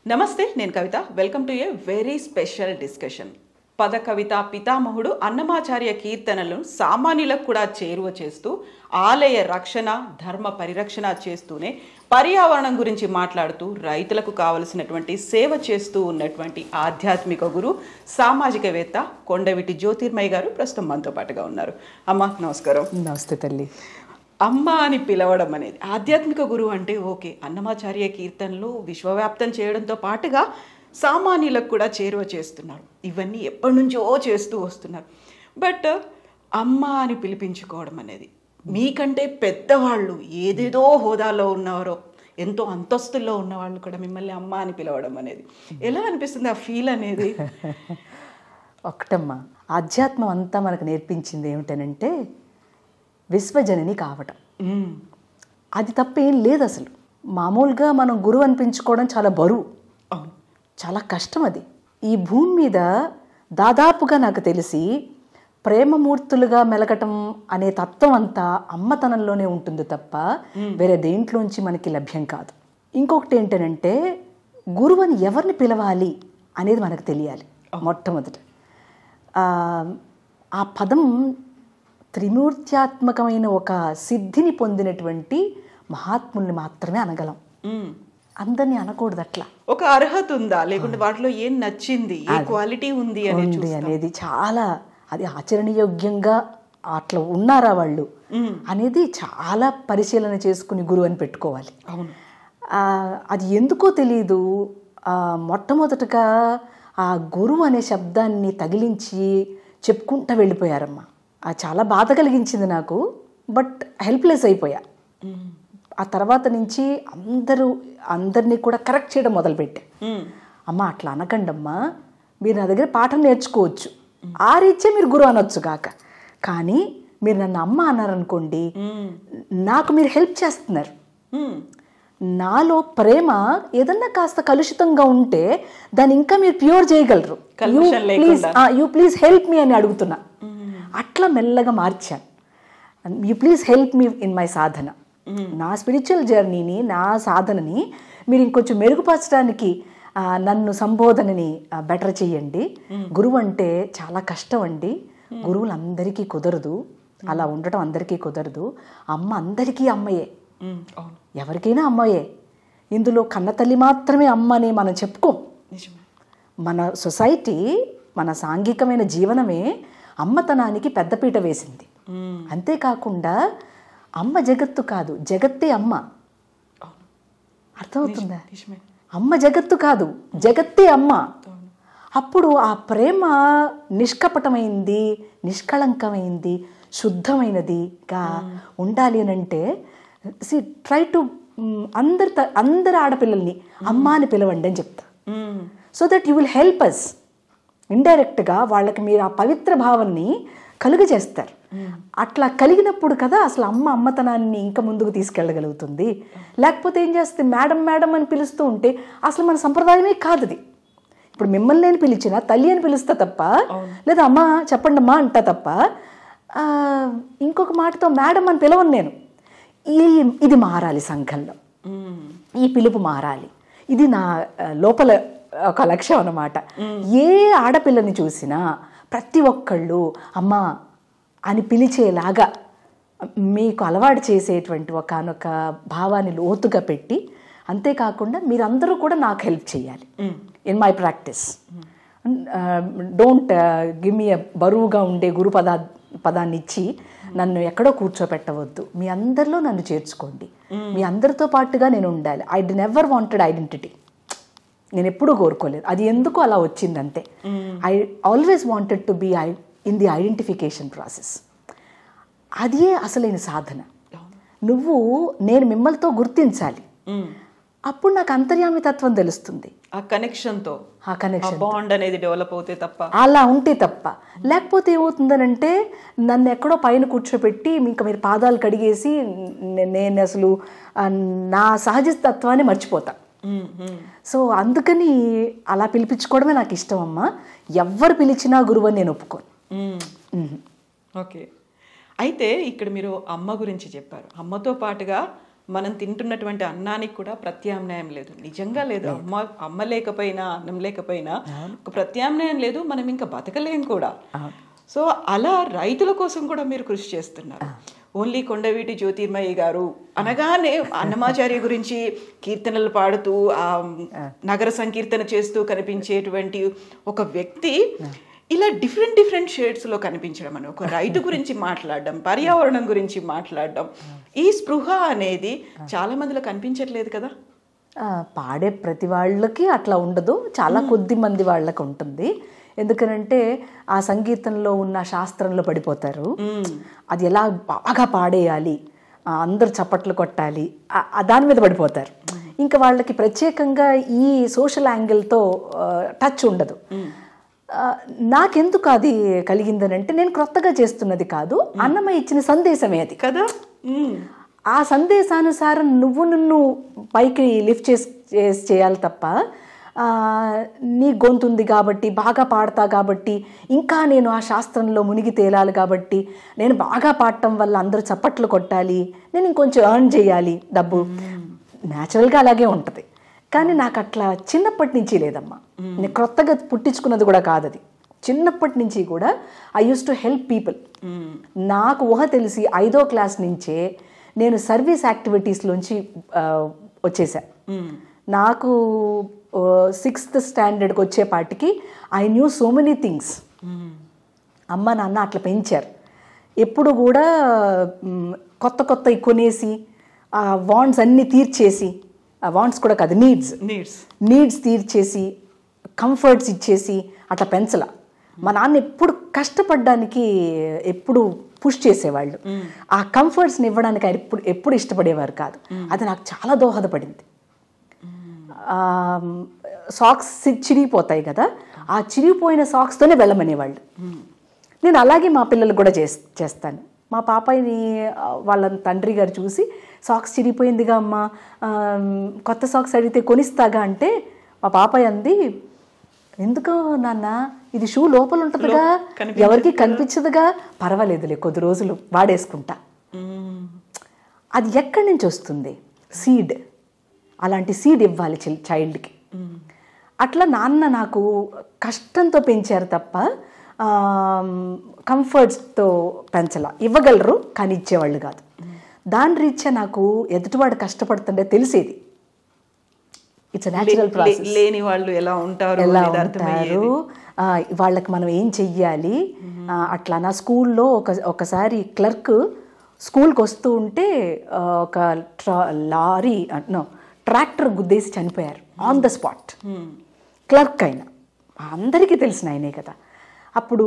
నమస్తే, నేను Kavitha. Welcome to a very special discussion. పద కవిత పితామహుడు అన్నమాచార్య కీర్తనలను సామాన్యులకు కూడా చేరువ చేస్తూ ఆలయ రక్షణ, ధర్మ పరిరక్షణ చేస్తూనే పర్యావరణం గురించి మాట్లాడుతూ రైతులకు కావలసినటువంటి సేవ చేస్తూ ఉన్నటువంటి ఆధ్యాత్మిక గురు, సామాజికవేత్త కొండవీటి జ్యోతిర్మయ్య గారు ప్రస్తుతం మనతో పాటుగా ఉన్నారు. అమ్మ నమస్కారం. నమస్తే తల్లి. అమ్మ అని పిలవడం అనేది ఆధ్యాత్మిక గురువు అంటే ఓకే, అన్నమాచార్య కీర్తనలు విశ్వవ్యాప్తం చేయడంతో పాటుగా సామాన్యులకు కూడా చేరువ చేస్తున్నారు. ఇవన్నీ ఎప్పటి నుంచో చేస్తూ వస్తున్నారు. బట్ అమ్మ అని పిలిపించుకోవడం అనేది, మీకంటే పెద్దవాళ్ళు ఏదేదో హోదాలో ఉన్నవారో, ఎంతో అంతస్తుల్లో ఉన్నవాళ్ళు కూడా మిమ్మల్ని అమ్మ అని పిలవడం అనేది ఎలా అనిపిస్తుంది? ఆ ఫీల్ అనేది ఒకటమ్మా, ఆధ్యాత్మం అంతా మనకు నేర్పించింది ఏమిటనంటే విశ్వజనని కావటం. అది తప్పేం లేదు అసలు. మామూలుగా మనం గురువు అనిపించుకోవడం చాలా బరువు, చాలా కష్టం. అది ఈ భూమి మీద దాదాపుగా నాకు తెలిసి ప్రేమమూర్తులుగా మెలగటం అనే తత్వం అంతా అమ్మతనంలోనే ఉంటుంది తప్ప వేరే దేంట్లోంచి మనకి లభ్యం కాదు. ఇంకొకటి ఏంటంటే గురువుని ఎవరిని పిలవాలి అనేది మనకు తెలియాలి. మొట్టమొదట ఆ పదం త్రిమూర్త్యాత్మకమైన ఒక సిద్ధిని పొందినటువంటి మహాత్ముల్ని మాత్రమే అనగలం. అందరినీ అనకూడదు. అట్లా ఒక అర్హత ఉందా, లేకుంటే వాటిలో ఏం నచ్చింది, ఏ క్వాలిటీ ఉంది అనేది చాలా, అది ఆచరణయోగ్యంగా అట్లా ఉన్నారా వాళ్ళు అనేది చాలా పరిశీలన చేసుకుని గురువు అని పెట్టుకోవాలి. అది ఎందుకో తెలీదు, మొట్టమొదటగా ఆ గురువు అనే శబ్దాన్ని తగిలించి చెప్పుకుంటూ వెళ్ళిపోయారమ్మా. అది చాలా బాధ కలిగించింది నాకు. బట్ హెల్ప్లెస్ అయిపోయా. ఆ తర్వాత నుంచి అందరినీ కూడా కరెక్ట్ చేయడం మొదలుపెట్టా. అమ్మ అట్లా అనకండమ్మా, మీరు నా దగ్గర పాఠం నేర్చుకోవచ్చు, ఆ రీత్యా మీరు గురువు అనొచ్చు కాక, కానీ మీరు నన్ను అమ్మ అన్నారనుకోండి, నాకు మీరు హెల్ప్ చేస్తున్నారు. నాలో ప్రేమ ఏదన్నా కాస్త కలుషితంగా ఉంటే దాన్ని ఇంకా మీరు ప్యూర్ చేయగలరు. యూ ప్లీజ్ హెల్ప్ మీ అని అడుగుతున్నా. అట్లా మెల్లగా మార్చాను. You please help me in my సాధన. నా స్పిరిచువల్ జర్నీని, నా సాధనని మీరు ఇంకొంచెం మెరుగుపరచడానికి నన్ను సంబోధనని బెటర్ చెయ్యండి. గురువు అంటే చాలా కష్టం అండి. గురువులు అందరికీ కుదరదు, అలా ఉండటం అందరికీ కుదరదు. అమ్మ అందరికీ అమ్మయే, ఎవరికైనా అమ్మయే. ఇందులో కన్నతల్లి మాత్రమే అమ్మ అని మనం చెప్పుకోం. మన సొసైటీ, మన సాంఘికమైన జీవనమే అమ్మతనానికి పెద్దపీట వేసింది. అంతేకాకుండా అమ్మ జగత్తు కాదు, జగత్తే అమ్మ. అర్థమవుతుందా? అమ్మ జగత్తు కాదు, జగత్తే అమ్మ. అప్పుడు ఆ ప్రేమ నిష్కపటమైంది, నిష్కళంకమైంది, శుద్ధమైనదిగా ఉండాలి అని అంటే ట్రై టు అందరి ఆడపిల్లల్ని అమ్మ అని పిలవండి అని చెప్తా. So that you will help us. ఇండైరెక్ట్గా వాళ్ళకి మీరు ఆ పవిత్ర భావాన్ని కలుగజేస్తారు. అట్లా కలిగినప్పుడు కదా అసలు అమ్మతనాన్ని ఇంకా ముందుకు తీసుకెళ్ళగలుగుతుంది. లేకపోతే ఏం చేస్తుంది, మేడం మేడం అని పిలుస్తూ ఉంటే అసలు మన సంప్రదాయమే కాదు అది. ఇప్పుడు మిమ్మల్ని నేను పిలిచినా తల్లి అని పిలుస్తా తప్ప, లేదా అమ్మ చెప్పండి అమ్మా అంటా తప్ప ఇంకొక మాటతో మేడం అని పిలవను నేను. ఇది మారాలి సంఘంలో, ఈ పిలుపు మారాలి. ఇది నా లోపల ఒక లక్ష్యం అన్నమాట. ఏ ఆడపిల్లని చూసినా ప్రతి ఒక్కళ్ళు అమ్మ అని పిలిచేలాగా మీకు అలవాటు చేసేటువంటి ఒకనొక భావాన్ని లోతుగా పెట్టి, అంతేకాకుండా మీరందరూ కూడా నాకు హెల్ప్ చేయాలి in my practice. Don't give me బరువుగా ఉండే గురు పదాన్ని ఇచ్చి నన్ను ఎక్కడో కూర్చోపెట్టవద్దు. మీ అందరిలో నన్ను చేర్చుకోండి, మీ అందరితో పాటుగా నేను ఉండాలి. I never wanted identity. నేను ఎప్పుడూ కోరుకోలేదు, అది ఎందుకు అలా వచ్చిందంతే. I always wanted to be in the identification process. అదే అసలైన సాధన. నువ్వు నేను మిమ్మల్తో గుర్తించాలి, అప్పుడు నాకు అంతర్యామి తత్వం తెలుస్తుంది. ఆ కనెక్షన్ బాండ్ అనేది డెవలప్ అవుతే తప్ప, అలా ఉంటే తప్ప. లేకపోతే ఏమవుతుందనంటే నన్ను ఎక్కడో పైన కూర్చోపెట్టి ఇంకా మీరు పాదాలు కడిగేసి నేను అసలు నా సహజ తత్వాన్ని మర్చిపోతా. సో అందుకని అలా పిలిపించుకోవడమే నాకు ఇష్టం అమ్మా. ఎవరు పిలిచినా గురువు అని నేను ఒప్పుకోను. ఓకే, అయితే ఇక్కడ మీరు అమ్మ గురించి చెప్పారు. అమ్మతో పాటుగా మనం తింటున్నటువంటి అన్నానికి కూడా ప్రత్యామ్నాయం లేదు, నిజంగా లేదు. అమ్మ లేకపోయినా అన్నం లేకపోయినా ఒక ప్రత్యామ్నాయం లేదు, మనం ఇంకా బతకలేం కూడా. సో అలా రైతుల కోసం కూడా మీరు కృషి చేస్తున్నారు. ఓన్లీ కొండవీటి జ్యోతిర్మయ్య గారు అనగానే అన్నమాచార్య గురించి కీర్తనలు పాడుతూ ఆ నగర సంకీర్తన చేస్తూ కనిపించేటువంటి ఒక వ్యక్తి ఇలా డిఫరెంట్ షేడ్స్లో కనిపించడం అని, ఒక రైతు గురించి మాట్లాడడం, పర్యావరణం గురించి మాట్లాడడం, ఈ స్పృహ అనేది చాలా మందిలో కనిపించట్లేదు కదా. పాడే ప్రతి వాళ్ళకి అట్లా ఉండదు, చాలా కొద్ది మంది వాళ్ళకి ఉంటుంది. ఎందుకనంటే ఆ సంగీతంలో ఉన్న శాస్త్రంలో పడిపోతారు. అది ఎలా బాగా పాడేయాలి, అందరూ చప్పట్లు కొట్టాలి, దాని మీద పడిపోతారు. ఇంకా వాళ్ళకి ప్రత్యేకంగా ఈ సోషల్ యాంగిల్తో టచ్ ఉండదు. నాకెందుకు అది కలిగిందనంటే, నేను క్రొత్తగా చేస్తున్నది కాదు, అన్నమయ్య ఇచ్చిన సందేశమే అది కదా. ఆ సందేశానుసారం నువ్వు పైకి లిఫ్ట్ చేయాలి తప్ప, నీ గొంతుంది కాబట్టి బాగా పాడతా కాబట్టి, ఇంకా నేను ఆ శాస్త్రంలో మునిగి తేలాలి కాబట్టి, నేను బాగా పాడటం వల్ల అందరూ చప్పట్లు కొట్టాలి, నేను ఇంకొంచెం ఎర్న్ చేయాలి డబ్బు, న్యాచురల్గా అలాగే ఉంటుంది. కానీ నాకు అట్లా చిన్నప్పటి నుంచి లేదమ్మా. నేను క్రొత్తగా పుట్టించుకున్నది కూడా కాదు అది. చిన్నప్పటి నుంచి కూడా I use to help people. నాకు ఊహ తెలిసి 5వ క్లాస్ నుంచే నేను సర్వీస్ యాక్టివిటీస్లోంచి వచ్చేసా. నాకు 6th స్టాండర్డ్కి వచ్చేపాటికి I knew so many things. అమ్మ నాన్న అట్లా పెంచారు. ఎప్పుడు కూడా కొత్త కొనేసి వాంట్స్ అన్నీ తీర్చేసి, వాంట్స్ కూడా కాదు, నీడ్స్ తీర్చేసి, కంఫర్ట్స్ ఇచ్చేసి అట్లా పెంచలా. మా నాన్న ఎప్పుడు కష్టపడడానికి ఎప్పుడు పుష్ చేసేవాళ్ళు. ఆ కంఫర్ట్స్ని ఇవ్వడానికి ఆయన ఎప్పుడు ఇష్టపడేవారు కాదు. అది నాకు చాలా దోహదపడింది. సాక్స్ చిరిగిపోతాయి కదా, ఆ చిరిగిపోయిన సాక్స్తోనే వెళ్ళమనేవాళ్ళు. నేను అలాగే మా పిల్లలు కూడా చేస్తాను. మా పాపాయిని వాళ్ళ తండ్రి గారు చూసి, సాక్స్ చిరిగిపోయిందిగా అమ్మ, కొత్త సాక్స్ అడిగితే కొనిస్తాగా అంటే, మా పాపాయి అంది, ఎందుకు నాన్న, ఇది షూ లోపల ఉంటుందిగా, ఎవరికి కనిపించదుగా, పర్వాలేదులే కొద్ది రోజులు వాడేసుకుంటా. అది ఎక్కడి నుంచి వస్తుంది? సీడ్. అలాంటి సీడ్ ఇవ్వాలి చైల్డ్కి. అట్లా నాన్న నాకు కష్టంతో పెంచారు తప్ప కంఫర్ట్స్తో పెంచలా. ఇవ్వగలరు కానీ ఇచ్చేవాళ్ళు కాదు. దాని రీత్యా నాకు ఎదుటివాడు కష్టపడుతుండే తెలిసేది. It's natural process. లేని వాళ్ళు ఎలా ఉంటారు, వాళ్ళకి మనం ఏం చెయ్యాలి అట్లా. నా స్కూల్లో ఒకసారి క్లర్క్ స్కూల్కి వస్తూ ఉంటే ఒక ట్రాక్టర్ గుద్దేసి చనిపోయారు ఆన్ ద స్పాట్. క్లర్క్ అయినా అందరికీ తెలిసిన ఆయనే కదా. అప్పుడు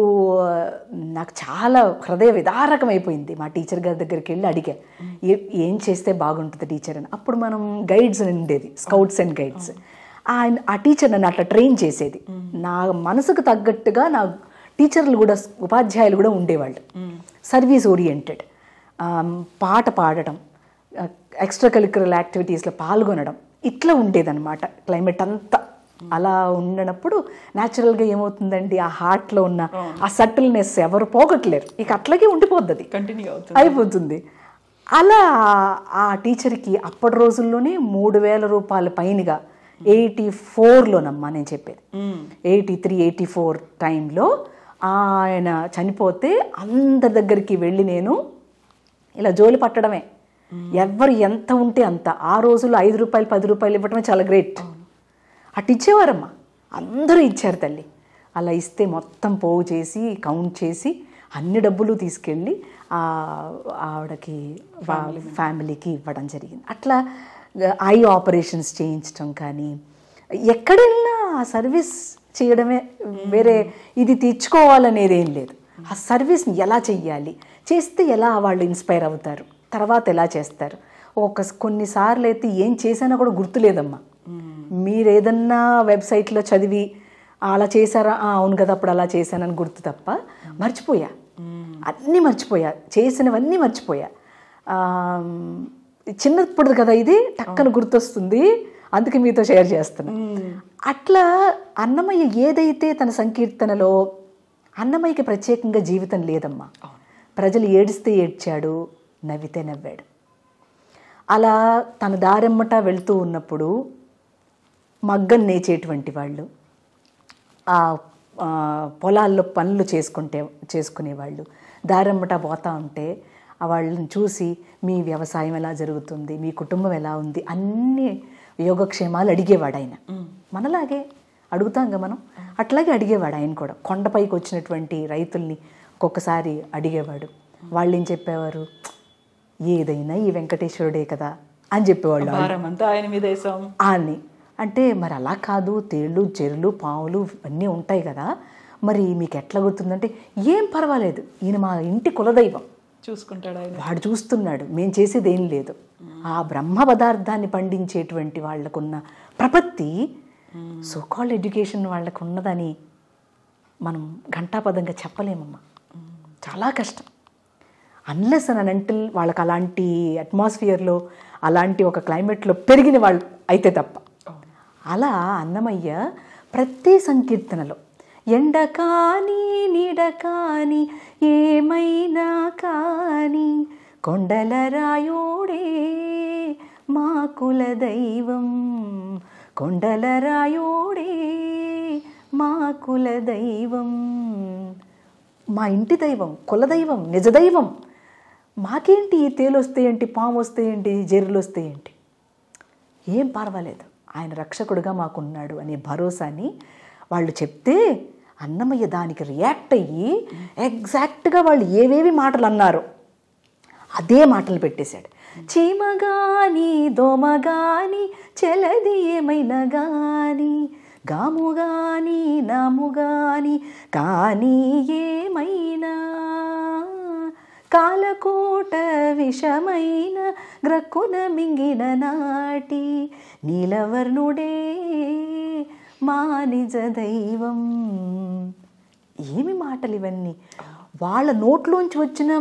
నాకు చాలా హృదయ విదారకం అయిపోయింది. మా టీచర్ గారి దగ్గరికి వెళ్ళి అడిగా, ఏం చేస్తే బాగుంటుంది టీచర్ అని. అప్పుడు మనం గైడ్స్ అని ఉండేది, స్కౌట్స్ అండ్ గైడ్స్. ఆ టీచర్ నన్ను అట్లా ట్రైన్ చేసేది. నా మనసుకు తగ్గట్టుగా నా టీచర్లు కూడా, ఉపాధ్యాయులు కూడా ఉండేవాళ్ళు. సర్వీస్ ఓరియంటెడ్, పాట పాడటం, ఎక్స్ట్రా కరిక్యులర్ యాక్టివిటీస్లో పాల్గొనడం, ఇట్లా ఉండేదన్నమాట క్లైమేట్ అంతా. అలా ఉన్నప్పుడు న్యాచురల్గా ఏమవుతుందండి, ఆ హార్ట్లో ఉన్న ఆ సటిల్నెస్ ఎవరు పోగొట్టలేరు, ఇక అట్లాగే ఉండిపోద్ది, కంటిన్యూ అయిపోతుంది. అలా ఆ టీచర్కి అప్పటి రోజుల్లోనే 3,000 రూపాయల పైనగా 84లోనమ్మా నేను చెప్పేది, 83, 84 టైంలో ఆయన చనిపోతే అందరి దగ్గరికి వెళ్ళి నేను ఇలా జోలి పట్టడమే. ఎవరు ఎంత ఉంటే అంత. ఆ రోజుల్లో 5 రూపాయలు 10 రూపాయలు ఇవ్వటమే చాలా గ్రేట్. అటు ఇచ్చేవారమ్మా, అందరూ ఇచ్చారు తల్లి. అలా ఇస్తే మొత్తం పోగు చేసి కౌంట్ చేసి అన్ని డబ్బులు తీసుకెళ్ళి ఆవిడకి ఫ్యామిలీకి ఇవ్వడం జరిగింది. అట్లా ఐ ఆపరేషన్స్ చేయించడం కానీ, ఎక్కడైనా సర్వీస్ చేయడమే, వేరే ఇది తెచ్చుకోవాలనేది ఏం లేదు. ఆ సర్వీస్ని ఎలా చెయ్యాలి, చేస్తే ఎలా వాళ్ళు ఇన్స్పైర్ అవుతారు, తర్వాత ఎలా చేస్తారు. కొన్నిసార్లు అయితే ఏం చేసినా కూడా గుర్తులేదమ్మా. మీరు ఏదన్నా వెబ్సైట్లో చదివి అలా చేశారా, అవును కదా అప్పుడు అలా చేశానని గుర్తు తప్ప మర్చిపోయా, అన్నీ మర్చిపోయా, చేసినవన్నీ మర్చిపోయా. చిన్నప్పుడు కదా ఇది టక్కన గుర్తొస్తుంది, అందుకే మీతో షేర్ చేస్తున్నా. అట్లా అన్నమయ్య ఏదైతే తన సంకీర్తనలో, అన్నమయ్యకి ప్రత్యేకంగా జీవితం లేదమ్మా. ప్రజలు ఏడిస్తే ఏడ్చాడు, నవ్వితే నవ్వాడు. అలా తన దారెమ్మట వెళ్తూ ఉన్నప్పుడు మగ్గం నేచేటువంటి వాళ్ళు, ఆ పొలాల్లో పనులు చేసుకునేవాళ్ళు దారెమ్మట పోతా ఉంటే వాళ్ళని చూసి మీ వ్యవసాయం ఎలా జరుగుతుంది, మీ కుటుంబం ఎలా ఉంది, అన్ని యోగక్షేమాలు అడిగేవాడు ఆయన. మనలాగే అడుగుతాంగా మనం, అట్లాగే అడిగేవాడు ఆయన కూడా. కొండపైకి వచ్చినటువంటి రైతుల్ని ఒక్కొక్కసారి అడిగేవాడు. వాళ్ళు ఏం చెప్పేవారు, ఏదైనా ఈ వెంకటేశ్వరుడే కదా అని చెప్పేవాళ్ళు. ఆయన మీద అని అంటే మరి అలా కాదు, తేళ్ళు చెరులు పావులు అన్నీ ఉంటాయి కదా, మరి మీకు ఎట్లా గుర్తుందంటే ఏం పర్వాలేదు, ఈయన మా ఇంటి కులదైవం, చూసుకుంటాడు ఆయన, వాడు చూస్తున్నాడు, మేము చేసేది ఏం లేదు. ఆ బ్రహ్మ పదార్థాన్ని పండించేటువంటి వాళ్ళకున్న ప్రపత్తి సోకాల్డ్ ఎడ్యుకేషన్ వాళ్ళకు ఉన్నదని మనం ఘంటాపదంగా చెప్పలేమమ్మా. చాలా కష్టం. అన్లెస్ అండ్ అంటిల్ వాళ్ళకి అలాంటి అట్మాస్ఫియర్లో అలాంటి ఒక క్లైమేట్లో పెరిగిన వాళ్ళు అయితే తప్ప. అలా అన్నమయ్య ప్రతి సంకీర్తనలో ఎండ కానీ నీడ కానీ ఏమైనా కానీ కొండల రాయుడే మా కుల దైవం, కొండల రాయుడే మా కుల దైవం, మా ఇంటి దైవం, కులదైవం, నిజదైవం. మాకేంటి ఈ తేలు వస్తాయేంటి, పాము వస్తాయేంటి, జెర్రులు వస్తాయేంటి, ఏం పర్వాలేదు, ఆయన రక్షకుడుగా మాకున్నాడు అనే భరోసాని వాళ్ళు చెప్తే అన్నమయ్య దానికి రియాక్ట్ అయ్యి ఎగ్జాక్ట్గా వాళ్ళు ఏవేవి మాటలు అన్నారో అదే మాటలు పెట్టేశాడు. చీమగాని దోమగాని చెలది ఏమైనా గాని గాముగాని నాముగాని కానీ ఏమైనా కాలకోట విషమైన గ్రక్కున మింగిన నాటి నీలవర్ణుడే మా నిజ దైవం. ఏమి మాటలు ఇవన్నీ! వాళ్ళ నోట్లోంచి వచ్చిన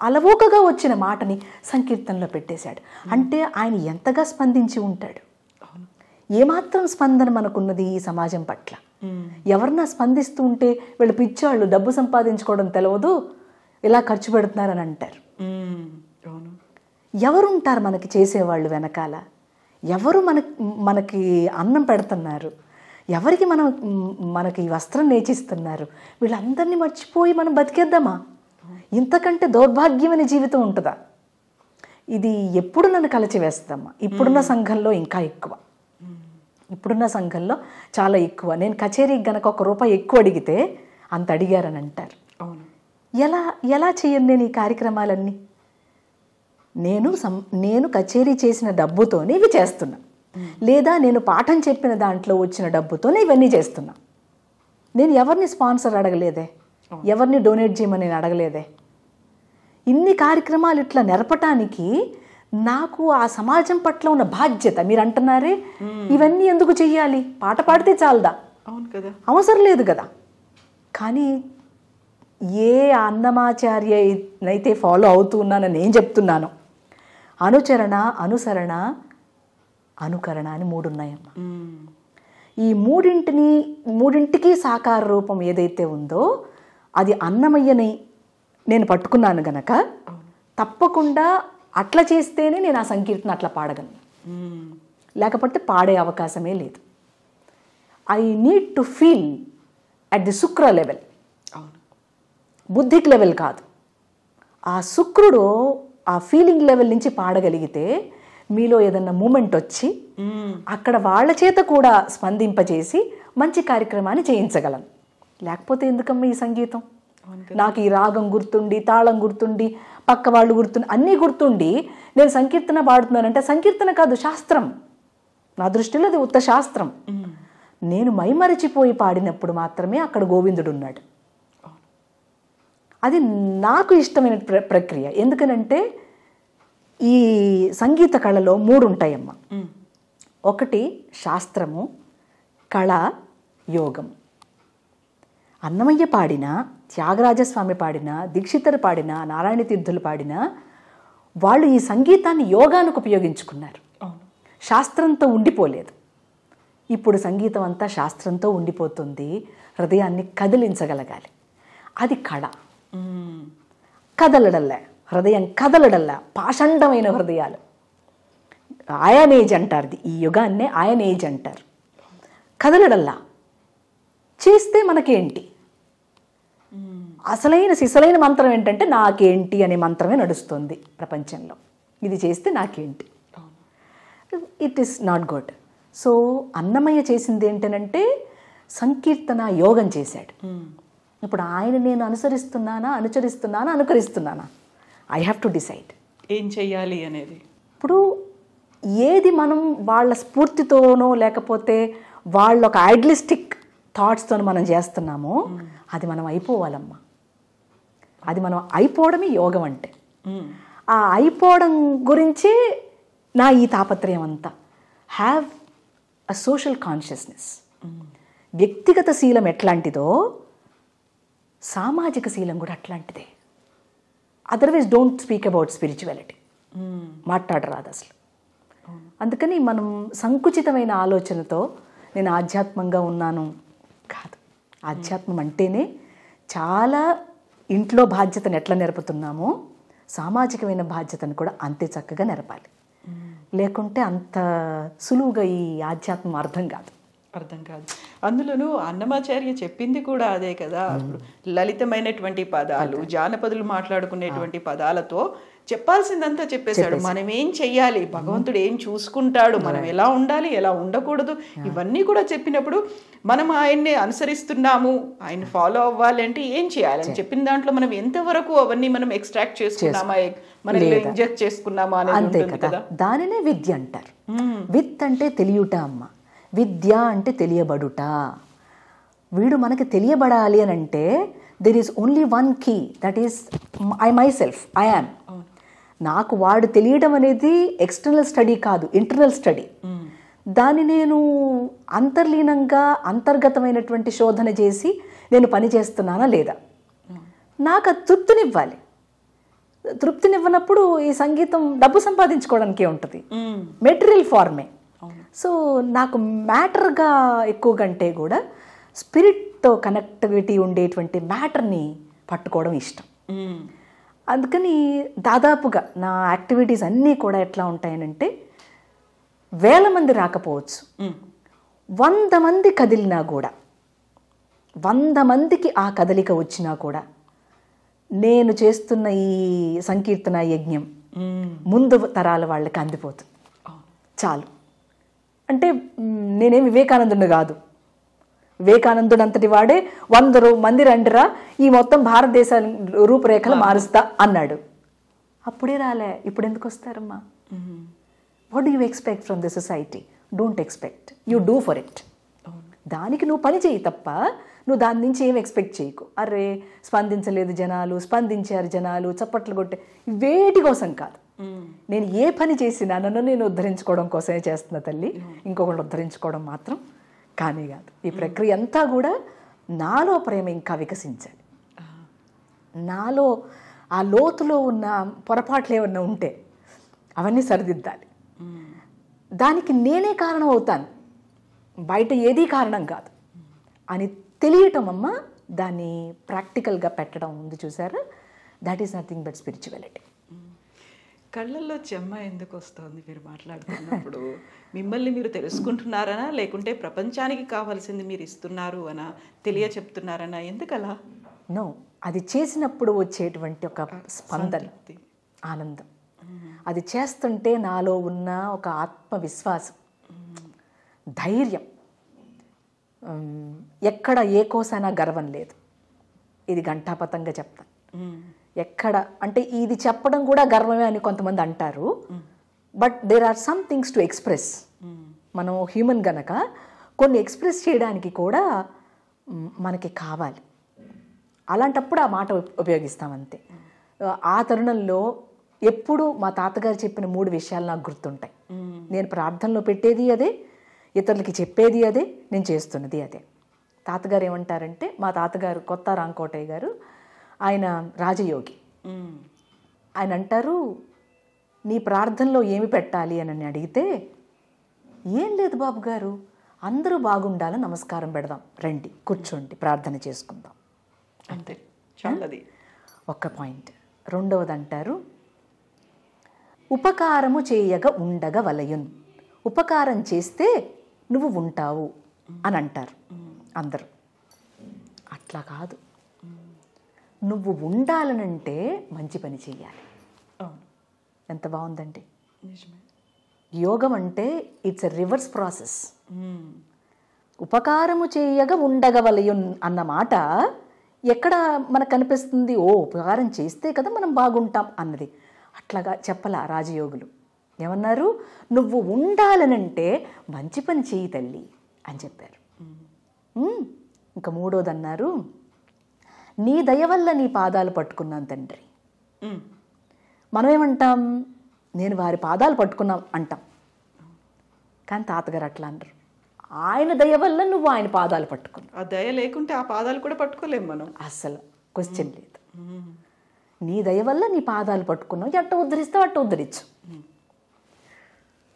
అలవోకగా వచ్చిన మాటని సంకీర్తనలో పెట్టేశాడు. అంటే ఆయన ఎంతగా స్పందించి ఉంటాడు. ఏమాత్రం స్పందన మనకున్నది ఈ సమాజం పట్ల. ఎవరన్నా స్పందిస్తూ ఉంటే వీళ్ళు పిచ్చాళ్ళు, డబ్బు సంపాదించుకోవడం తెలియదు, ఇలా ఖర్చు పెడుతున్నారని అంటారు. ఎవరుంటారు మనకి చేసేవాళ్ళు వెనకాల? ఎవరు మనకి అన్నం పెడుతున్నారు? ఎవరికి మనకి వస్త్రం నేచిస్తున్నారు? వీళ్ళందరినీ మర్చిపోయి మనం బతికేద్దామా? ఇంతకంటే దౌర్భాగ్యమైన జీవితం ఉంటుందా? ఇది ఎప్పుడు నన్ను కలచివేస్తుందమ్మా. ఇప్పుడున్న సంఘంలో ఇంకా ఎక్కువ, ఇప్పుడున్న సంఘంలో చాలా ఎక్కువ. నేను కచేరీకి గనక ₹1 ఎక్కువ అడిగితే అంత అడిగారని అంటారు. ఎలా చేయను నేను ఈ కార్యక్రమాలన్నీ? నేను కచేరీ చేసిన డబ్బుతోనే ఇవి చేస్తున్నా, లేదా నేను పాఠం చెప్పిన దాంట్లో వచ్చిన డబ్బుతోనే ఇవన్నీ చేస్తున్నా. నేను ఎవరిని స్పాన్సర్ అడగలేదే, ఎవరిని డొనేట్ చేయమని నేను అడగలేదే. ఇన్ని కార్యక్రమాలు ఇట్లా నెరపటానికి నాకు ఆ సమాజం పట్ల ఉన్న బాధ్యత. మీరు అంటున్నారే ఇవన్నీ ఎందుకు చెయ్యాలి, పాట పాడితే చాలదా? అవును కదా, అవసరం లేదు కదా. కానీ ఏ అన్నమాచార్యనైతే ఫాలో అవుతూ ఉన్నానని నేను చెప్తున్నాను, అనుచరణ, అనుసరణ, అనుకరణ అని 3 ఉన్నాయమ్మా. ఈ మూడింటికి సాకార రూపం ఏదైతే ఉందో అది అన్నమయ్యని నేను పట్టుకున్నాను గనక తప్పకుండా అట్లా చేస్తేనే నేను ఆ సంకీర్తన అట్లా పాడగలను, లేకపోతే పాడే అవకాశమే లేదు. I need to feel at the Shukra level, buddhic level కాదు. ఆ శుక్రుడు ఆ ఫీలింగ్ లెవెల్ నుంచి పాడగలిగితే మీలో ఏదన్నా మూమెంట్ వచ్చి అక్కడ వాళ్ళ చేత కూడా స్పందింపజేసి మంచి కార్యక్రమాన్ని చేయించగలను. లేకపోతే ఎందుకమ్మా ఈ సంగీతం? నాకు ఈ రాగం గుర్తుండి, తాళం గుర్తుండి, పక్క వాళ్ళు గుర్తుండి, అన్నీ గుర్తుండి నేను సంకీర్తన పాడుతున్నానంటే సంకీర్తన కాదు, శాస్త్రం. నా దృష్టిలో అది ఉత్త శాస్త్రం. నేను మైమరచిపోయి పాడినప్పుడు మాత్రమే అక్కడ గోవిందుడు ఉన్నాడు. అది నాకు ఇష్టమైన ప్రక్రియ. ఎందుకనంటే ఈ సంగీత కళలో 3 ఉంటాయమ్మా. ఒకటి శాస్త్రము, కళ, యోగం. అన్నమయ్య పాడినా, త్యాగరాజస్వామి పాడినా, దీక్షితరు పాడినా, నారాయణ తీర్థులు పాడినా వాళ్ళు ఈ సంగీతాన్ని యోగానికి ఉపయోగించుకున్నారు, శాస్త్రంతో ఉండిపోలేదు. ఇప్పుడు సంగీతం అంతా శాస్త్రంతో ఉండిపోతుంది. హృదయాన్ని కదిలించగలగాలి, అది కళ. కదలడల్లా, హృదయం కదలడల్లా, పాషండమైన హృదయాలు. ఆయన్ ఏజ్ అంటారు, ఈ యుగాన్నే ఆయన్ ఏజ్ అంటారు. కదలడల్లా, చేస్తే మనకేంటి? అసలైన సిసలైన మంత్రం ఏంటంటే నాకేంటి అనే మంత్రమే నడుస్తుంది ప్రపంచంలో. ఇది చేస్తే నాకేంటి? It is not good. So Annamayya చేసింది ఏంటనంటే సంకీర్తన యోగం చేశాడు. ఇప్పుడు ఆయన నేను అనుకరిస్తున్నానా? ఐ హ్యావ్ టు డిసైడ్ ఏం చెయ్యాలి అనేది. ఇప్పుడు ఏది మనం వాళ్ళ స్ఫూర్తితోనో లేకపోతే వాళ్ళ ఒక ఐడియలిస్టిక్ థాట్స్తో మనం చేస్తున్నామో అది మనం అయిపోవాలమ్మా. అది మనం అయిపోవడమే యోగం అంటే. ఆ అయిపోవడం గురించే నా ఈ తాపత్రయం అంతా. Have a social consciousness. వ్యక్తిగత శీలం ఎట్లాంటిదో సామాజిక శీలం కూడా అట్లాంటిదే. Otherwise don't speak about spirituality. మాట్లాడరాదు అసలు. అందుకని మనం సంకుచితమైన ఆలోచనతో నేను ఆధ్యాత్మంగా ఉన్నాను కాదు. ఆధ్యాత్మం అంటేనే చాలా ఇంట్లో బాధ్యతను ఎట్లా నెరపుతున్నామో సామాజికమైన బాధ్యతను కూడా అంతే చక్కగా నెరపాలి. లేకుంటే అంత సులువుగా ఈ ఆధ్యాత్మం అర్థం కాదు. అందులోనూ అన్నమాచార్య చెప్పింది కూడా అదే కదా. లలితమైనటువంటి పదాలు, జానపదులు మాట్లాడుకునేటువంటి పదాలతో చెప్పాల్సిందంతా చెప్పేశాడు. మనం ఏం చెయ్యాలి, భగవంతుడు ఏం చూసుకుంటాడు, మనం ఎలా ఉండాలి, ఎలా ఉండకూడదు, ఇవన్నీ కూడా చెప్పినప్పుడు మనం ఆయన్ని అనుసరిస్తున్నాము, ఆయన ఫాలో అవ్వాలి అంటే ఏం చేయాలని చెప్పిన దాంట్లో మనం ఎంతవరకు అవన్నీ మనం ఎక్స్ట్రాక్ట్ చేసుకున్నామా, మనం ఇంజెక్ట్ చేసుకున్నామా అనేది కదా. దానినే విద్య అంటారు. విత్ అంటే తెలియట అమ్మ, విద్య అంటే తెలియబడుట. వీడు మనకి తెలియబడాలి అని అంటే there is only one key, that is I myself, I am. నాకు వాడు తెలియడం అనేది ఎక్స్టర్నల్ స్టడీ కాదు, ఇంటర్నల్ స్టడీ. దాన్ని నేను అంతర్లీనంగా అంతర్గతమైనటువంటి శోధన చేసి నేను పని చేస్తున్నానా లేదా, నాకు అది తృప్తినివ్వాలి. తృప్తినివ్వనప్పుడు ఈ సంగీతం డబ్బు సంపాదించుకోవడానికే ఉంటుంది, మెటీరియల్ ఫార్మే. సో నాకు మ్యాటర్గా ఎక్కువ కంటే కూడా స్పిరిట్తో కనెక్టివిటీ ఉండేటువంటి మ్యాటర్ని పట్టుకోవడం ఇష్టం. అందుకని దాదాపుగా నా యాక్టివిటీస్ అన్నీ కూడా ఎట్లా ఉంటాయనంటే 1000 మంది రాకపోవచ్చు, 100 మంది కదిలినా కూడా, 100 మందికి ఆ కదలిక వచ్చినా కూడా నేను చేస్తున్న ఈ సంకీర్తన యజ్ఞం ముందు తరాల వాళ్ళకి అందిపోతుంది చాలు. అంటే నేనేం వివేకానందుడు కాదు. వివేకానందుడు అంతటి వాడే 100 మంది రండిరా ఈ మొత్తం భారతదేశ రూపురేఖలు మారుస్తా అన్నాడు. అప్పుడే రాలే, ఇప్పుడు ఎందుకు వస్తారమ్మా? What do you expect from the society? Don't expect, you do for it. దానికి నువ్వు పని చేయి తప్ప నువ్వు దాని నుంచి ఏం ఎక్స్పెక్ట్ చేయకు. అరే స్పందించలేదు జనాలు, స్పందించారు జనాలు, చప్పట్లు కొట్టే, వేటి కోసం కాదు. నేను ఏ పని చేసినా నన్ను నేను ఉద్ధరించుకోవడం కోసమే చేస్తున్నా తల్లి, ఇంకొకళ్ళు ఉద్ధరించుకోవడం మాత్రం కానీ కాదు. ఈ ప్రక్రియ అంతా కూడా నాలో ప్రేమ ఇంకా వికసించాలి. నాలో ఆ లోతులో ఉన్న పొరపాట్లు ఏమన్నా ఉంటే అవన్నీ సరిదిద్దాలి. దానికి నేనే కారణం అవుతాను, బయట ఏదీ కారణం కాదు అని తెలియటం అమ్మ. దాన్ని ప్రాక్టికల్గా పెట్టడం ఉంది చూసారా, that is nothing but spirituality. కళ్ళల్లో చెమ్మ ఎందుకు వస్తుంది మీరు మాట్లాడుతున్నప్పుడు? మిమ్మల్ని మీరు తెలుసుకుంటున్నారనా, లేకుంటే ప్రపంచానికి కావాల్సింది మీరు ఇస్తున్నారు అనా, చెప్తున్నారనా? ఎందుకలా? నో, అది చేసినప్పుడు వచ్చేటువంటి ఒక స్పందన, ఆనందం. అది చేస్తుంటే నాలో ఉన్న ఒక ఆత్మవిశ్వాసం, ధైర్యం, ఎక్కడ ఏ కోసైనా గర్వం లేదు. ఇది ఘంటాపథంగా చెప్తాను. ఎక్కడ అంటే ఇది చెప్పడం కూడా గర్వమే అని కొంతమంది అంటారు, but there are some things to express. మనం హ్యూమన్ గనక కొన్ని ఎక్స్ప్రెస్ చేయడానికి కూడా మనకి కావాలి. అలాంటప్పుడు ఆ మాట ఉపయోగిస్తామంతే. ఆ తరుణంలో ఎప్పుడు మా తాతగారు చెప్పిన 3 విషయాలు నాకు గుర్తుంటాయి. నేను ప్రార్థనలో పెట్టేది అదే, ఇతరులకి చెప్పేది అదే, నేను చేస్తున్నది అదే. తాతగారు ఏమంటారంటే, మా తాతగారు కొత్త రాంకోటయ్య గారు, ఆయన రాజయోగి. ఆయన అంటారు, నీ ప్రార్థనలో ఏమి పెట్టాలి అని అడిగితే, ఏం లేదు బాబు గారు, అందరూ బాగుండాలని నమస్కారం పెడదాం, రండి కూర్చోండి ప్రార్థన చేసుకుందాం అంతే, చాలది ఒక్క పాయింట్. రెండవది అంటారు, ఉపకారము చేయగ ఉండగ వలయున్. ఉపకారం చేస్తే నువ్వు ఉంటావు అని అంటారు అందరూ. అట్లా కాదు. నువ్వు ఉండాలనంటే మంచి పని చెయ్యాలి. ఎంత బాగుందండి. యోగం అంటే ఇట్స్ ఎ రివర్స్ ప్రాసెస్. ఉపకారము చేయగ ఉండగవలయున్ అన్న మాట ఎక్కడ మనకు కనిపిస్తుంది? ఓ, ఉపకారం చేస్తే కదా మనం బాగుంటాం అన్నది. అట్లాగా చెప్పలా రాజయోగులు. ఏమన్నారు? నువ్వు ఉండాలనంటే మంచి పని చెయ్యి తల్లి అని చెప్పారు. ఇంకా మూడోది అన్నారు, నీ దయ వల్ల నీ పాదాలు పట్టుకున్నాను తండ్రి. మనం ఏమంటాం? నేను వారి పాదాలు పట్టుకున్నాం అంటాం. కానీ తాతగారు అట్లా అన్నారు, ఆయన దయ వల్ల నువ్వు ఆయన పాదాలు పట్టుకున్నావు. ఆ దయ లేకుంటే ఆ పాదాలు కూడా పట్టుకోలేము మనం. అసలు క్వశ్చన్ లేదు. నీ దయ వల్ల నీ పాదాలు పట్టుకున్నావు. ఎట్ట ఉద్ధరిస్తావు అట్ట ఉద్ధరించు.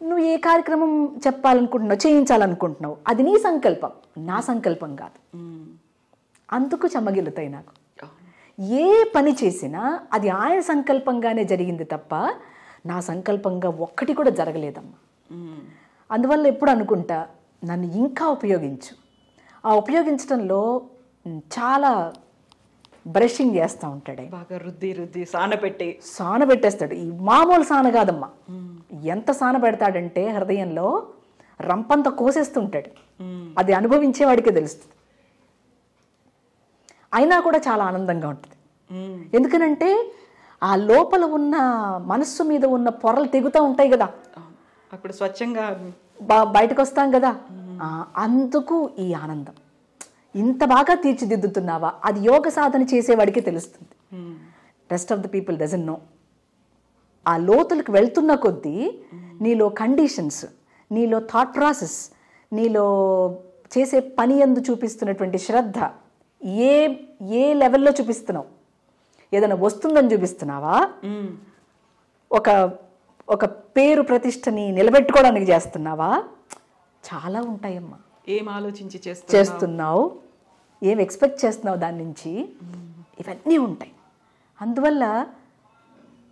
నువ్వు ఏ కార్యక్రమం చెప్పాలనుకుంటున్నావు, చేయించాలనుకుంటున్నావు, అది నీ సంకల్పం, నా సంకల్పం కాదు. అందుకు చెమ్మగిల్లుతాయి నాకు. ఏ పని చేసినా అది ఆయన సంకల్పంగానే జరిగింది తప్ప నా సంకల్పంగా ఒక్కటి కూడా జరగలేదమ్మా. అందువల్ల ఎప్పుడు అనుకుంటా, నన్ను ఇంకా ఉపయోగించు. ఆ ఉపయోగించడంలో చాలా బ్రషింగ్ చేస్తూ ఉంటాడు. బాగా రుద్ది రుద్ది సాన పెట్టేస్తాడు. ఈ మామూలు సాన కాదమ్మా. ఎంత సాన పెడతాడంటే హృదయంలో రంపంతా కోసేస్తుంటాడు. అది అనుభవించేవాడికే తెలుస్తుంది. అయినా కూడా చాలా ఆనందంగా ఉంటుంది. ఎందుకనంటే ఆ లోపల ఉన్న మనస్సు మీద ఉన్న పొరలు తెగుతూ ఉంటాయి కదా, అప్పుడు స్వచ్ఛంగా బయటకు వస్తాం కదా. అందుకు ఈ ఆనందం. ఇంత బాగా తీర్చిదిద్దుతున్నావా, అది యోగ సాధన చేసేవాడికే తెలుస్తుంది. Rest of the people doesn't know. ఆ లోతులకు వెళ్తున్న కొద్దీ నీలో కండిషన్స్, నీలో థాట్ ప్రాసెస్, నీలో చేసే పని యందు చూపిస్తున్నటువంటి శ్రద్ధ ఏ లెవెల్లో చూపిస్తున్నావు? ఏదైనా వస్తుందని చూపిస్తున్నావా? ఒక పేరు ప్రతిష్టని నిలబెట్టుకోవడానికి చేస్తున్నావా? చాలా ఉంటాయమ్మా. ఏం ఆలోచించి చేస్తున్నావు, ఏం ఎక్స్పెక్ట్ చేస్తున్నావు దాని నుంచి, ఇవన్నీ ఉంటాయి. అందువల్ల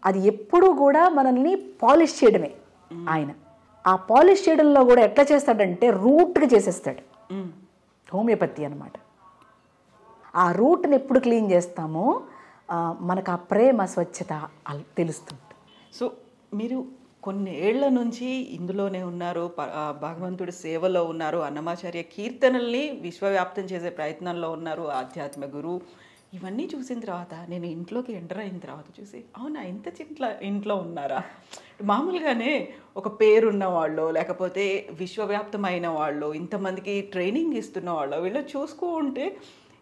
అది ఎప్పుడూ కూడా మనల్ని పాలిష్ చేయడమే ఆయన. ఆ పాలిష్ చేయడంలో కూడా ఎట్లా చేస్తాడంటే రూట్గా చేసేస్తాడు. హోమియోపతి అన్నమాట. ఆ రూట్ని ఎప్పుడు క్లీన్ చేస్తామో మనకు ఆ ప్రేమ స్వచ్ఛత తెలుస్తుంది. సో మీరు కొన్ని ఏళ్ల నుంచి ఇందులోనే ఉన్నారు, భగవంతుడి సేవలో ఉన్నారు, అన్నమాచార్య కీర్తనల్ని విశ్వవ్యాప్తం చేసే ప్రయత్నంలో ఉన్నారు, ఆధ్యాత్మిక గురువు. ఇవన్నీ చూసిన తర్వాత నేను ఇంట్లోకి ఎంటర్ అయిన తర్వాత చూసి, అవునా ఇంత ఇంట్లో ఉన్నారా? మామూలుగానే ఒక పేరున్న వాళ్ళు, లేకపోతే విశ్వవ్యాప్తమైన వాళ్ళు, ఇంతమందికి ట్రైనింగ్ ఇస్తున్న వాళ్ళు, వీళ్ళు చూసుకుంటే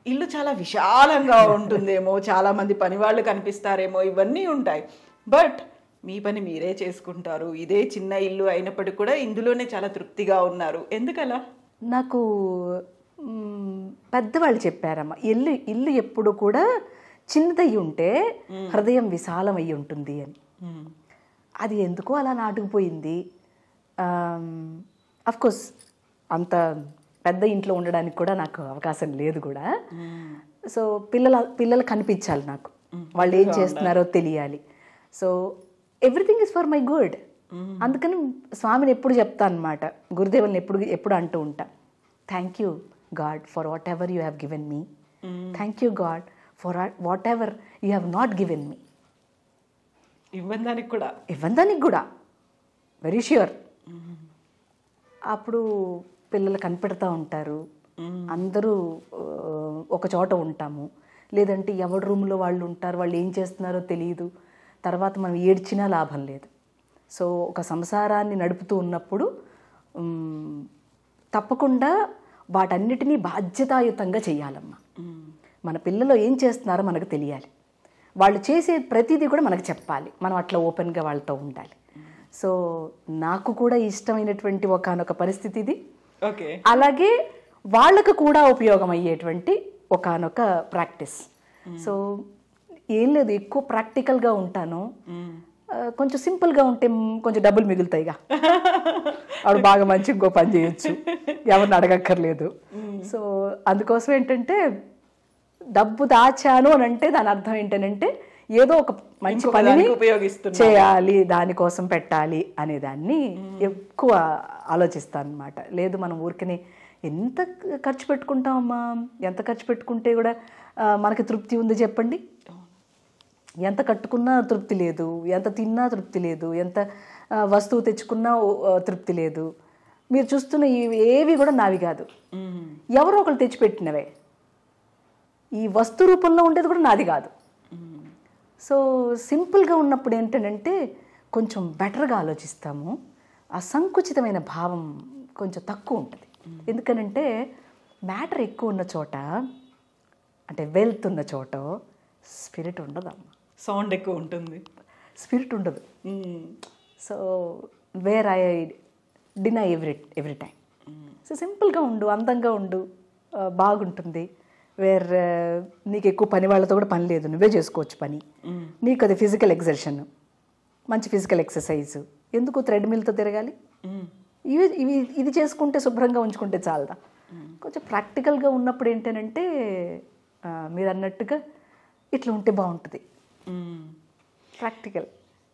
ఇల్లు చాలా విశాలంగా ఉంటుందేమో, చాలామంది పని వాళ్ళు కనిపిస్తారేమో, ఇవన్నీ ఉంటాయి. బట్ మీ పని మీరే చేసుకుంటారు. ఇదే చిన్న ఇల్లు అయినప్పటికీ కూడా ఇందులోనే చాలా తృప్తిగా ఉన్నారు. ఎందుకలా? నాకు పెద్దవాళ్ళు చెప్పారమ్మా, ఇల్లు ఎప్పుడు కూడా చిన్నదయ్యి ఉంటే హృదయం విశాలమయ్యి ఉంటుంది అని. అది ఎందుకో అలా నాటుకుపోయింది. అఫ్కోర్స్ అంత పెద్ద ఇంట్లో ఉండడానికి కూడా నాకు అవకాశం లేదు కూడా. సో పిల్లలు కనిపించాలి నాకు, వాళ్ళు ఏం చేస్తున్నారో తెలియాలి. So everything is for my good. అందుకని స్వామిని ఎప్పుడు చెప్తాను అనమాట, గురుదేవుల్ని ఎప్పుడు అంటూ ఉంటా, thank you God for what ever you have given me, thank you God for what ever you have not given me. ఇవ్వడానికి కూడా వెరీ ష్యూర్. అప్పుడు పిల్లలు కనిపెడతా ఉంటారు, అందరూ ఒక చోట ఉంటాము, లేదంటే ఎవరి రూమ్లో వాళ్ళు ఉంటారు, వాళ్ళు ఏం చేస్తున్నారో తెలియదు. తర్వాత మనం ఏడ్చినా లాభం లేదు. సో ఒక సంసారాన్ని నడుపుతూ ఉన్నప్పుడు తప్పకుండా వాటన్నిటినీ బాధ్యతాయుతంగా చేయాలమ్మా. మన పిల్లలు ఏం చేస్తున్నారో మనకు తెలియాలి, వాళ్ళు చేసే ప్రతిదీ కూడా మనకు చెప్పాలి, మనం అట్లా ఓపెన్గా వాళ్ళతో ఉండాలి. సో నాకు కూడా ఇష్టమైనటువంటి ఒకానొక పరిస్థితి ఇది. అలాగే వాళ్ళకు కూడా ఉపయోగం అయ్యేటువంటి ఒకానొక ప్రాక్టీస్. సో ఏం లేదు, ఎక్కువ ప్రాక్టికల్గా ఉంటాను. కొంచెం సింపుల్గా ఉంటే కొంచెం డబ్బులు మిగులుతాయిగా, అప్పుడు బాగా మంచి ఇంకో పని చేయొచ్చు, ఎవరిని అడగక్కర్లేదు. సో అందుకోసం ఏంటంటే డబ్బు దాచాను అని అంటే దాని అర్థం ఏంటంటే ఏదో ఒక మంచి పనిని ఉపయోగిస్తున్నా చేయాలి, దానికోసం పెట్టాలి అనే దాన్ని ఎక్కువ ఆలోచిస్తాను అనమాట. లేదు మనం ఊరికనే ఎంత ఖర్చు పెట్టుకుంటామమ్మా, ఎంత ఖర్చు పెట్టుకుంటే కూడా మనకి తృప్తి ఉంది చెప్పండి? ఎంత కట్టుకున్నా తృప్తి లేదు, ఎంత తిన్నా తృప్తి లేదు, ఎంత వస్తువు తెచ్చుకున్నా తృప్తి లేదు. మీరు చూస్తున్న ఇవి ఏవి కూడా నావి కాదు, ఎవరో ఒకరు తెచ్చిపెట్టినవే. ఈ వస్తు రూపంలో ఉండేది కూడా నాది కాదు. సో సింపుల్గా ఉన్నప్పుడు ఏంటంటే కొంచెం బెటర్గా ఆలోచిస్తాము. ఆ సంకుచితమైన భావం కొంచెం తక్కువ ఉంటుంది. ఎందుకనంటే మ్యాటర్ ఎక్కువ ఉన్న చోట, అంటే వెల్త్ ఉన్న చోట స్పిరిట్ ఉండదమ్మా. సౌండ్ ఎక్కువ ఉంటుంది, స్పిరిట్ ఉండదు. So where I deny every time. So సింపుల్గా ఉండు, అందంగా ఉండు, బాగుంటుంది. వేర్ నీకు ఎక్కువ పని వాళ్ళతో కూడా పని లేదు, నువ్వే చేసుకోవచ్చు పని. నీకు అది ఫిజికల్ ఎక్సర్షన్, మంచి ఫిజికల్ ఎక్సర్సైజ్. ఎందుకు థ్రెడ్మిల్తో తిరగాలి? ఇది చేసుకుంటే శుభ్రంగా ఉంచుకుంటే చాలదా? కొంచెం ప్రాక్టికల్గా ఉన్నప్పుడు ఏంటంటే మీరు అన్నట్టుగా ఇట్లా ఉంటే బాగుంటుంది. ప్రాక్టికల్.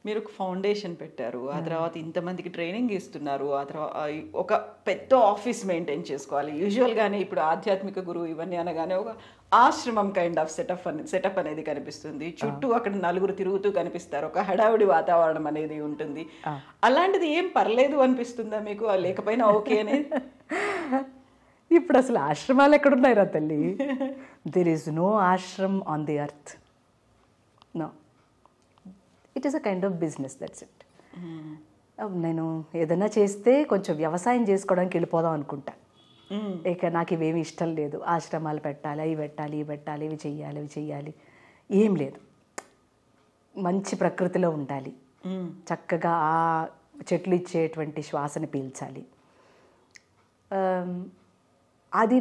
మీరు ఒక ఫౌండేషన్ పెట్టారు, ఆ తర్వాత ఇంతమందికి ట్రైనింగ్ ఇస్తున్నారు, ఆ తర్వాత ఒక పెద్ద ఆఫీస్ మెయింటైన్ చేసుకోవాలి. యూజువల్గానే ఇప్పుడు ఆధ్యాత్మిక గురువు ఇవన్నీ అనగానే ఒక ఆశ్రమం కైండ్ ఆఫ్ సెటప్ అనేది కనిపిస్తుంది. చుట్టూ అక్కడ నలుగురు తిరుగుతూ కనిపిస్తారు, ఒక హడావుడి వాతావరణం అనేది ఉంటుంది. అలాంటిది ఏం పర్లేదు అనిపిస్తుందా మీకు, లేకపోయినా ఓకే అనేది? ఇప్పుడు అసలు ఆశ్రమాలు ఎక్కడున్నాయిరా తల్లి? There is no ashram on the earth. No, it is a kind of business, that's it. నేను ఏదైనా చేస్తే కొంచెం వ్యవసాయం చేసుకోవడానికి వెళ్ళిపోదాం అనుకుంటా. ఇక నాకు ఇవేమి ఇష్టం లేదు, ఆశ్రమాలు పెట్టాలి, అవి పెట్టాలి, ఇవి పెట్టాలి, ఇవి చెయ్యాలి ఏం లేదు. మంచి ప్రకృతిలో ఉండాలి, చక్కగా ఆ చెట్లు ఇచ్చేటువంటి శ్వాసని పీల్చాలి. అది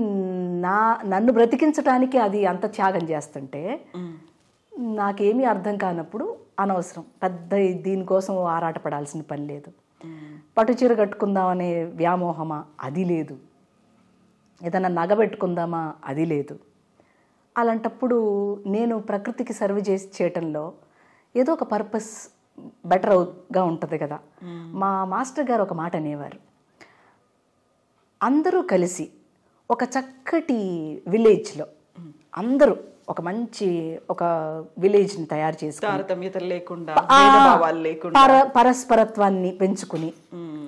నన్ను బ్రతికించడానికి అది అంత త్యాగం చేస్తుంటే నాకేమీ అర్థం కానప్పుడు అనవసరం పెద్ద దీనికోసం ఆరాటపడాల్సిన పని లేదు. పట్టుచీర కట్టుకుందామనే వ్యామోహమా, అది లేదు. ఏదైనా నగ పెట్టుకుందామా, అది లేదు. అలాంటప్పుడు నేను ప్రకృతికి సర్వ్ చేసి చేయటంలో ఏదో ఒక పర్పస్ బెటర్గా ఉంటుంది కదా. మా మాస్టర్ గారు ఒక మాట అనేవారు, అందరూ కలిసి ఒక చక్కటి విలేజ్లో అందరూ ఒక మంచి ఒక విలేజ్ని తయారు చేసుకుని పరస్పరత్వాన్ని పెంచుకుని,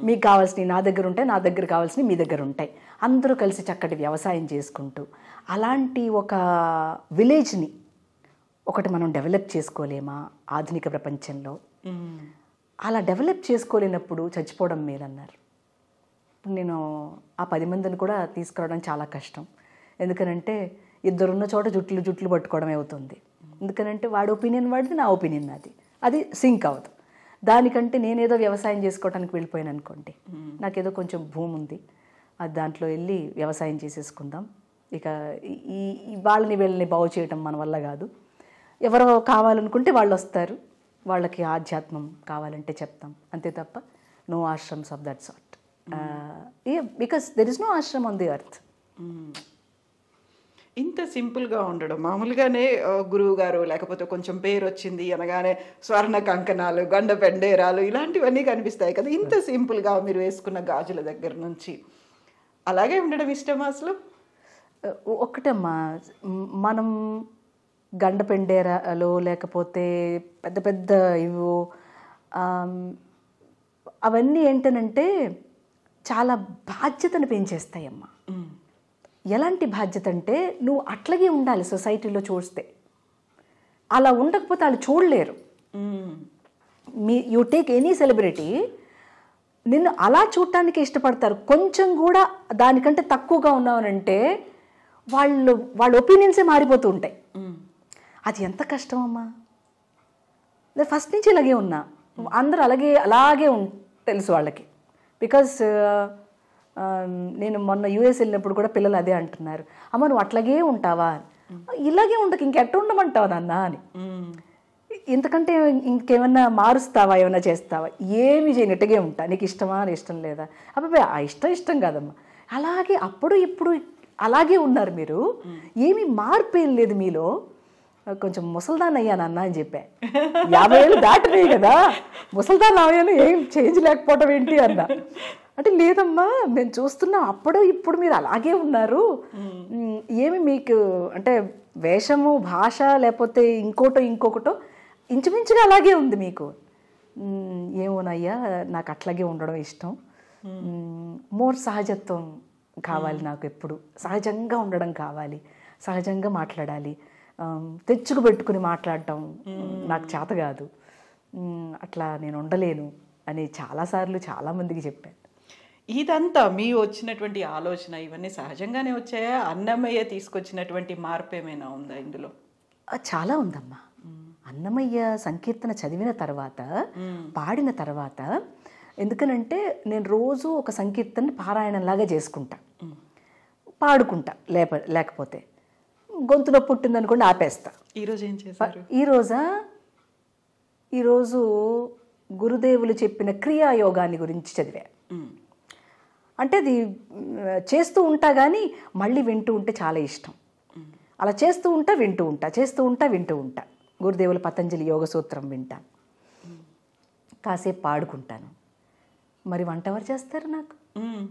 మీకు కావాల్సినవి నా దగ్గర ఉంటాయి, నా దగ్గర కావాల్సినవి మీ దగ్గర ఉంటాయి, అందరూ కలిసి చక్కటి వ్యవసాయం చేసుకుంటూ అలాంటి ఒక విలేజ్ని ఒకటి మనం డెవలప్ చేసుకోలేమా ఆధునిక ప్రపంచంలో? అలా డెవలప్ చేసుకోలేనప్పుడు చచ్చిపోవడం మేలన్నారు. నేను ఆ 10 మందిని కూడా తీసుకురావడం చాలా కష్టం. ఎందుకనంటే ఇద్దరున్న చోట జుట్లు పట్టుకోవడమే అవుతుంది. ఎందుకనంటే వాడి ఒపీనియన్ వాడిది, నా ఒపీనియన్ నాది, అది సింక్ అవ్వదు. దానికంటే నేనేదో వ్యవసాయం చేసుకోవడానికి వెళ్ళిపోయాను అనుకోండి, నాకేదో కొంచెం భూమి ఉంది, అది దాంట్లో వెళ్ళి వ్యవసాయం చేసేసుకుందాం. ఇక ఈ వీళ్ళని బాగు చేయటం మన వల్ల కాదు. ఎవరో కావాలనుకుంటే వాళ్ళు వస్తారు, వాళ్ళకి ఆధ్యాత్మం కావాలంటే చెప్తాం, అంతే తప్ప no ashrams of that sort. Because there is no ashram on the earth. ఇంత సింపుల్గా ఉండడం, మామూలుగానే గురువు గారు లేకపోతే కొంచెం పేరు వచ్చింది అనగానే స్వర్ణ కంకణాలు, గండ పెండేరాలు ఇలాంటివన్నీ కనిపిస్తాయి కదా. ఇంత సింపుల్గా మీరు వేసుకున్న గాజుల దగ్గర నుంచి అలాగే ఉండడం ఇష్టమా అసలు? ఒకటమ్మా, మనం గండ పెండేరాలు లేకపోతే పెద్ద పెద్ద ఇవో అవన్నీ ఏంటనంటే చాలా బాధ్యతను పెంచేస్తాయమ్మా. ఎలాంటి బాధ్యత అంటే నువ్వు అట్లాగే ఉండాలి సొసైటీలో చూస్తే. అలా ఉండకపోతే వాళ్ళు చూడలేరు. యూ టేక్ ఎనీ సెలబ్రిటీ, నిన్ను అలా చూడటానికి ఇష్టపడతారు. కొంచెం కూడా దానికంటే తక్కువగా ఉన్నావనంటే వాళ్ళ ఒపీనియన్సే మారిపోతూ ఉంటాయి. అది ఎంత కష్టం అమ్మా. ఫస్ట్ నుంచి ఇలాగే ఉన్నా, అందరూ అలాగే తెలుసు వాళ్ళకి. బికాస్ నేను మొన్న యూఎస్ వెళ్ళినప్పుడు కూడా పిల్లలు అదే అంటున్నారు, అమ్మ నువ్వు అట్లాగే ఉంటావా, ఇలాగే ఉండకు ఇంకెట్ట ఉండమంటావా నాన్న అని. ఇంతకంటే ఇంకేమన్నా మారుస్తావా, ఏమన్నా చేస్తావా? ఏమి చేయనట్టుగా ఉంటా. నీకు ఇష్టమా, ఇష్టం లేదా? అబ్బాయి ఆ ఇష్టం కాదమ్మా. అలాగే అప్పుడు ఇప్పుడు అలాగే ఉన్నారు మీరు, ఏమీ మార్పు ఏం లేదు మీలో. కొంచెం ముసల్దాన్ అయ్యానన్నా అని చెప్పా. 50 ఏళ్ళు దాటినాయి కదా, ముసల్దాన్ అయ్యాను, ఏం చేంజ్ లేకపోవటం ఏంటి అన్నా. అంటే లేదమ్మా, మేము చూస్తున్నాం అప్పుడు ఇప్పుడు మీరు అలాగే ఉన్నారు, ఏమి మీకు అంటే వేషము భాష లేకపోతే ఇంకొకటో ఇంచుమించుగా అలాగే ఉంది మీకు. ఏమోనయ్యా, నాకు అట్లాగే ఉండడం ఇష్టం, మోర్ సహజత్వం కావాలి నాకు, ఎప్పుడు సహజంగా ఉండడం కావాలి, సహజంగా మాట్లాడాలి, తెచ్చుకు పెట్టుకుని మాట్లాడటం నాకు చేత కాదు, అట్లా నేను ఉండలేను అని చాలాసార్లు చాలామందికి చెప్పాను. ఇదంతా మీ వచ్చినటువంటి ఆలోచన ఇవన్నీ సహజంగానే వచ్చాయా? అన్నమయ్య తీసుకొచ్చినటువంటి మార్పు ఏమైనా ఉందా ఇందులో? చాలా ఉందమ్మా. అన్నమయ్య సంకీర్తన చదివిన తర్వాత, పాడిన తర్వాత, ఎందుకనంటే నేను రోజు ఒక సంకీర్తనని పారాయణంలాగా చేసుకుంటా, పాడుకుంటా, లేకపోతే గొంతు నొప్పి పుట్టిందనుకోండి ఆపేస్తా. ఈరోజు ఏం చేశారు? ఈరోజు గురుదేవులు చెప్పిన క్రియాయోగాన్ని గురించి చదివా. అంటే అది చేస్తూ ఉంటా కానీ మళ్ళీ వింటూ ఉంటే చాలా ఇష్టం. అలా చేస్తూ ఉంటా వింటూ ఉంటా. గురుదేవుల పతంజలి యోగ సూత్రం వింటాను, కాసేపు పాడుకుంటాను. మరి వంట ఎవరు చేస్తారు? నాకు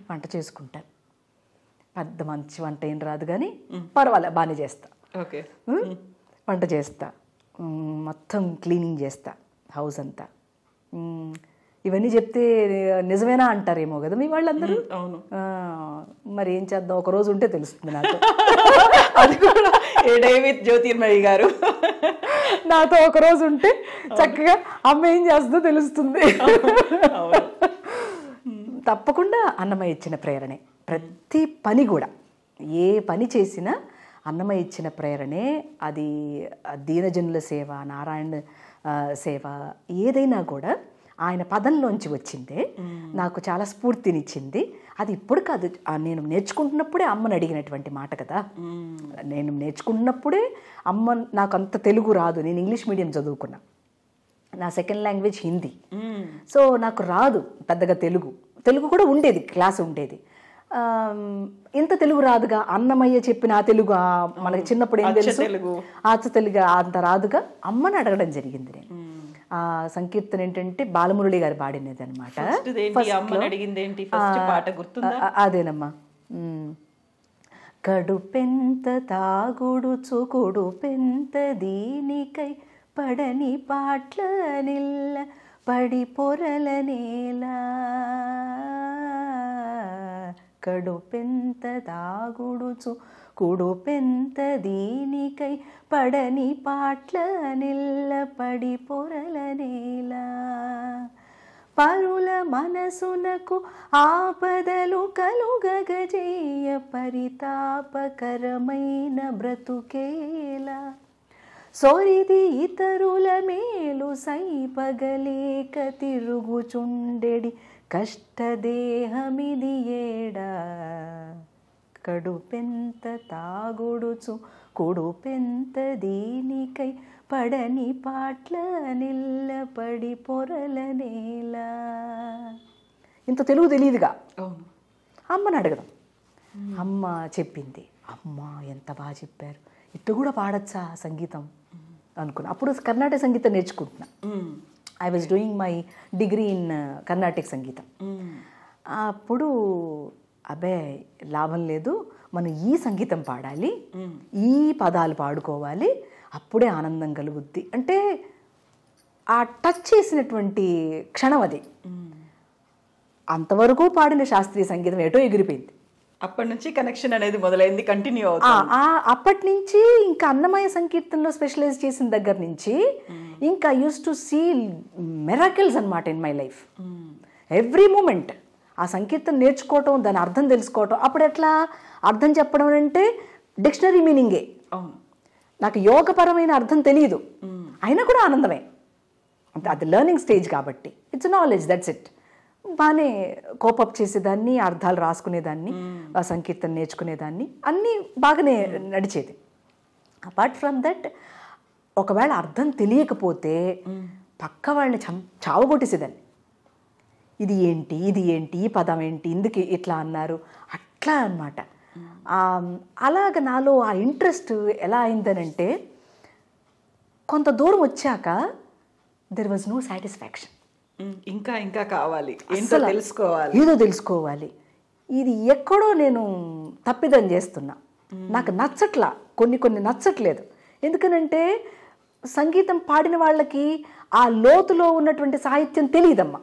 వంట చేసుకుంటాను. పెద్ద మంచి వంట ఏం రాదు కానీ పర్వాలే, బాగానే చేస్తా. ఓకే, వంట చేస్తా, మొత్తం క్లీనింగ్ చేస్తా హౌస్ అంతా. ఇవన్నీ చెప్తే నిజమేనా అంటారేమో కదా మీ వాళ్ళందరూ. అవును. మరి ఏం చేద్దాం, ఒక రోజు ఉంటే తెలుస్తుంది నాకు. అది కూడా విత్ జ్యోతిర్మయి గారు నాతో ఒక రోజు ఉంటే చక్కగా అమ్మ ఏం చేస్తుందో తెలుస్తుంది. తప్పకుండా అన్నమయ్య ఇచ్చిన ప్రేరణే ప్రతి పని కూడా. ఏ పని చేసినా అన్నమయ్య ఇచ్చిన ప్రేరణే. అది దీనజనుల సేవ, నారాయణ సేవ, ఏదైనా కూడా ఆయన పదంలోంచి వచ్చిందే నాకు చాలా స్ఫూర్తినిచ్చింది. అది ఇప్పుడు కాదు, నేను నేర్చుకుంటున్నప్పుడే అమ్మని అడిగినటువంటి మాట కదా. నేను నేర్చుకుంటున్నప్పుడే అమ్మ, నాకు అంత తెలుగు రాదు, నేను ఇంగ్లీష్ మీడియం చదువుకున్నా, నా సెకండ్ లాంగ్వేజ్ హిందీ. సో నాకు రాదు పెద్దగా తెలుగు కూడా ఉండేది, క్లాస్ ఉండేది, ఇంత తెలుగు రాదుగా. అన్నమయ్య చెప్పిన ఆ తెలుగు మనకి చిన్నప్పుడు ఏం తెలుసు, ఆచ తెలుగు అంత రాదుగా. అమ్మని అడగడం జరిగింది నేను. ఆ సంకీర్తన ఏంటంటే బాలమురళి గారు పాడినది అనమాట. అదేనమ్మా. కడుపెంత తాగుడుచు కొడుపెంత దీనికై పడని పాట్ల నిల్ల పడి పొరల నేలా, కడుపెంత తాగుడుచు కుడుపెంత దీనికై పడని పాట్ల నిల్ల పడి పొరల నేలా, పరుల మనసునకు ఆపదలు కలుగగజేయ పరితాపకరమైన బ్రతుకేలా, సోరిది ఇతరుల మేలు సైపగలేక తిరుగుచుండెడి కష్టదేహమిది ఏడా, కడుపెంత తాగుడుచు కొడుపెంత దీనికై పడని పాట్ల నిల్ల పడి పొరల నేలా. ఇంత తెలుగు తెలియదుగా, అమ్మని అడగదాం. అమ్మ చెప్పింది, అమ్మ ఎంత బాగా చెప్పారు, ఇట్టు కూడా పాడచ్చా సంగీతం అనుకున్నా. అప్పుడు కర్ణాటక సంగీతం నేర్చుకుంటున్నా. I was doing my degree in Karnataka సంగీతం. అప్పుడు అబ్బే లాభం లేదు, మనం ఈ సంగీతం పాడాలి, ఈ పదాలు పాడుకోవాలి, అప్పుడే ఆనందం కలుగుద్ది అంటే ఆ టచ్ చేసినటువంటి క్షణం అది. అంతవరకు పాడిన శాస్త్రీయ సంగీతం ఏటో ఎగిరిపోయింది. అప్పటి నుంచి కనెక్షన్ అనేది మొదలైంది, కంటిన్యూ అవుతుంది. అప్పటి నుంచి ఇంకా అన్నమయ్య సంకీర్తనలో స్పెషలైజ్ చేసిన దగ్గర నుంచి ఇంకా యూస్ టు సీ మిరాకిల్స్ అన్నమాట in my life. Every moment ఆ సంకీర్తన నేర్చుకోవటం, దాని అర్థం తెలుసుకోవటం. అప్పుడు ఎట్లా అర్థం చెప్పడం అంటే డిక్షనరీ మీనింగే. నాకు యోగపరమైన అర్థం తెలియదు, అయినా కూడా ఆనందమే. అది లెర్నింగ్ స్టేజ్ కాబట్టి ఇట్స్ నాలెడ్జ్, దట్స్ ఇట్. బాగానే కోపప్ చేసేదాన్ని, అర్థాలు రాసుకునేదాన్ని, ఆ సంకీర్తన నేర్చుకునేదాన్ని, అన్నీ బాగానే నడిచేది. అపార్ట్ ఫ్రమ్ దట్, ఒకవేళ అర్థం తెలియకపోతే పక్క వాళ్ళని చావగొట్టేసేదాన్ని. ఇది ఏంటి, ఈ పదం ఏంటి, ఎందుకు ఇట్లా అన్నారు, అట్లా అన్నమాట. అలాగ నాలో ఆ ఇంట్రెస్ట్ ఎలా అయిందనంటే, కొంత దూరం వచ్చాక దెర్ వాజ్ నో సాటిస్ఫాక్షన్. ఇంకా ఇంకా కావాలి, ఏంటో తెలుసుకోవాలి, ఏదో తెలుసుకోవాలి. ఇది ఎక్కడో నేను తప్పిదం చేస్తున్నా, నాకు నచ్చట్లా, కొన్ని నచ్చట్లేదు. ఎందుకనంటే సంగీతం పాడిన వాళ్ళకి ఆ లోతులో ఉన్నటువంటి సాహిత్యం తెలియదమ్మా,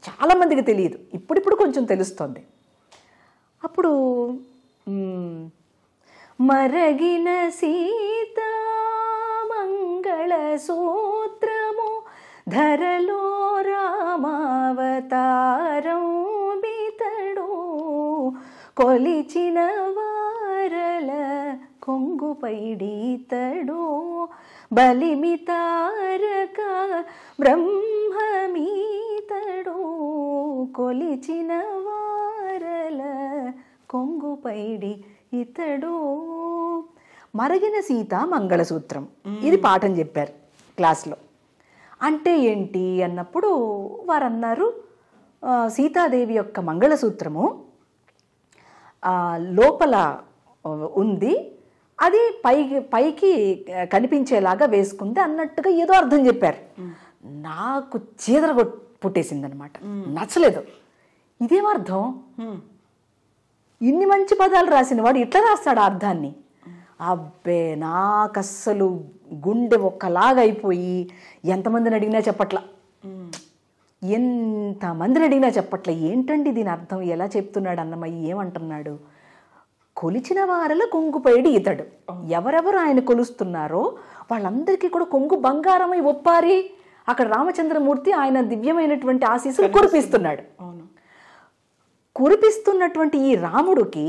చాలామందికి తెలియదు. ఇప్పుడిప్పుడు కొంచెం తెలుస్తుంది. అప్పుడు మరగిన సీతా మంగళ సూత్రము ధరలో రామావతారం బితడు కొలిచిన వారల కొంగుపైడితడు బలిమితారక బ్రహ్మమీతడు కొలిచిన వారల కొంగుపైడి ఇతడు. మరగిన సీత మంగళసూత్రం, ఇది పాఠం చెప్పారు క్లాస్లో. అంటే ఏంటి అన్నప్పుడు వారు అన్నారు, సీతాదేవి యొక్క మంగళసూత్రము లోపల ఉంది, అది పైకి కనిపించేలాగా వేసుకుంది అన్నట్టుగా ఏదో అర్థం చెప్పారు. నాకు చీదర పుట్టేసిందనమాట, నచ్చలేదు. ఇదేమర్థం, ఇన్ని మంచి పదాలు రాసిన వాడు ఇట్లా రాస్తాడు అర్థాన్ని. అబ్బే, నాకు అస్సలు గుండె ఒక్కలాగా అయిపోయి ఎంతమందిని అడిగినా చెప్పట్లా, ఎంతమందిని అడిగినా చెప్పట్లా. ఏంటండి దీని అర్థం, ఎలా చెప్తున్నాడు అన్నమయ్య, ఏమంటున్నాడు? కొలిచిన వారల కొంగుపైడి ఇతడు. ఎవరెవరు ఆయన కొలుస్తున్నారో వాళ్ళందరికీ కూడా కొంగు బంగారమై ఒప్పారి అక్కడ రామచంద్రమూర్తి ఆయన దివ్యమైనటువంటి ఆశీస్సులు కురిపిస్తున్నాడు. కురిపిస్తున్నటువంటి ఈ రాముడికి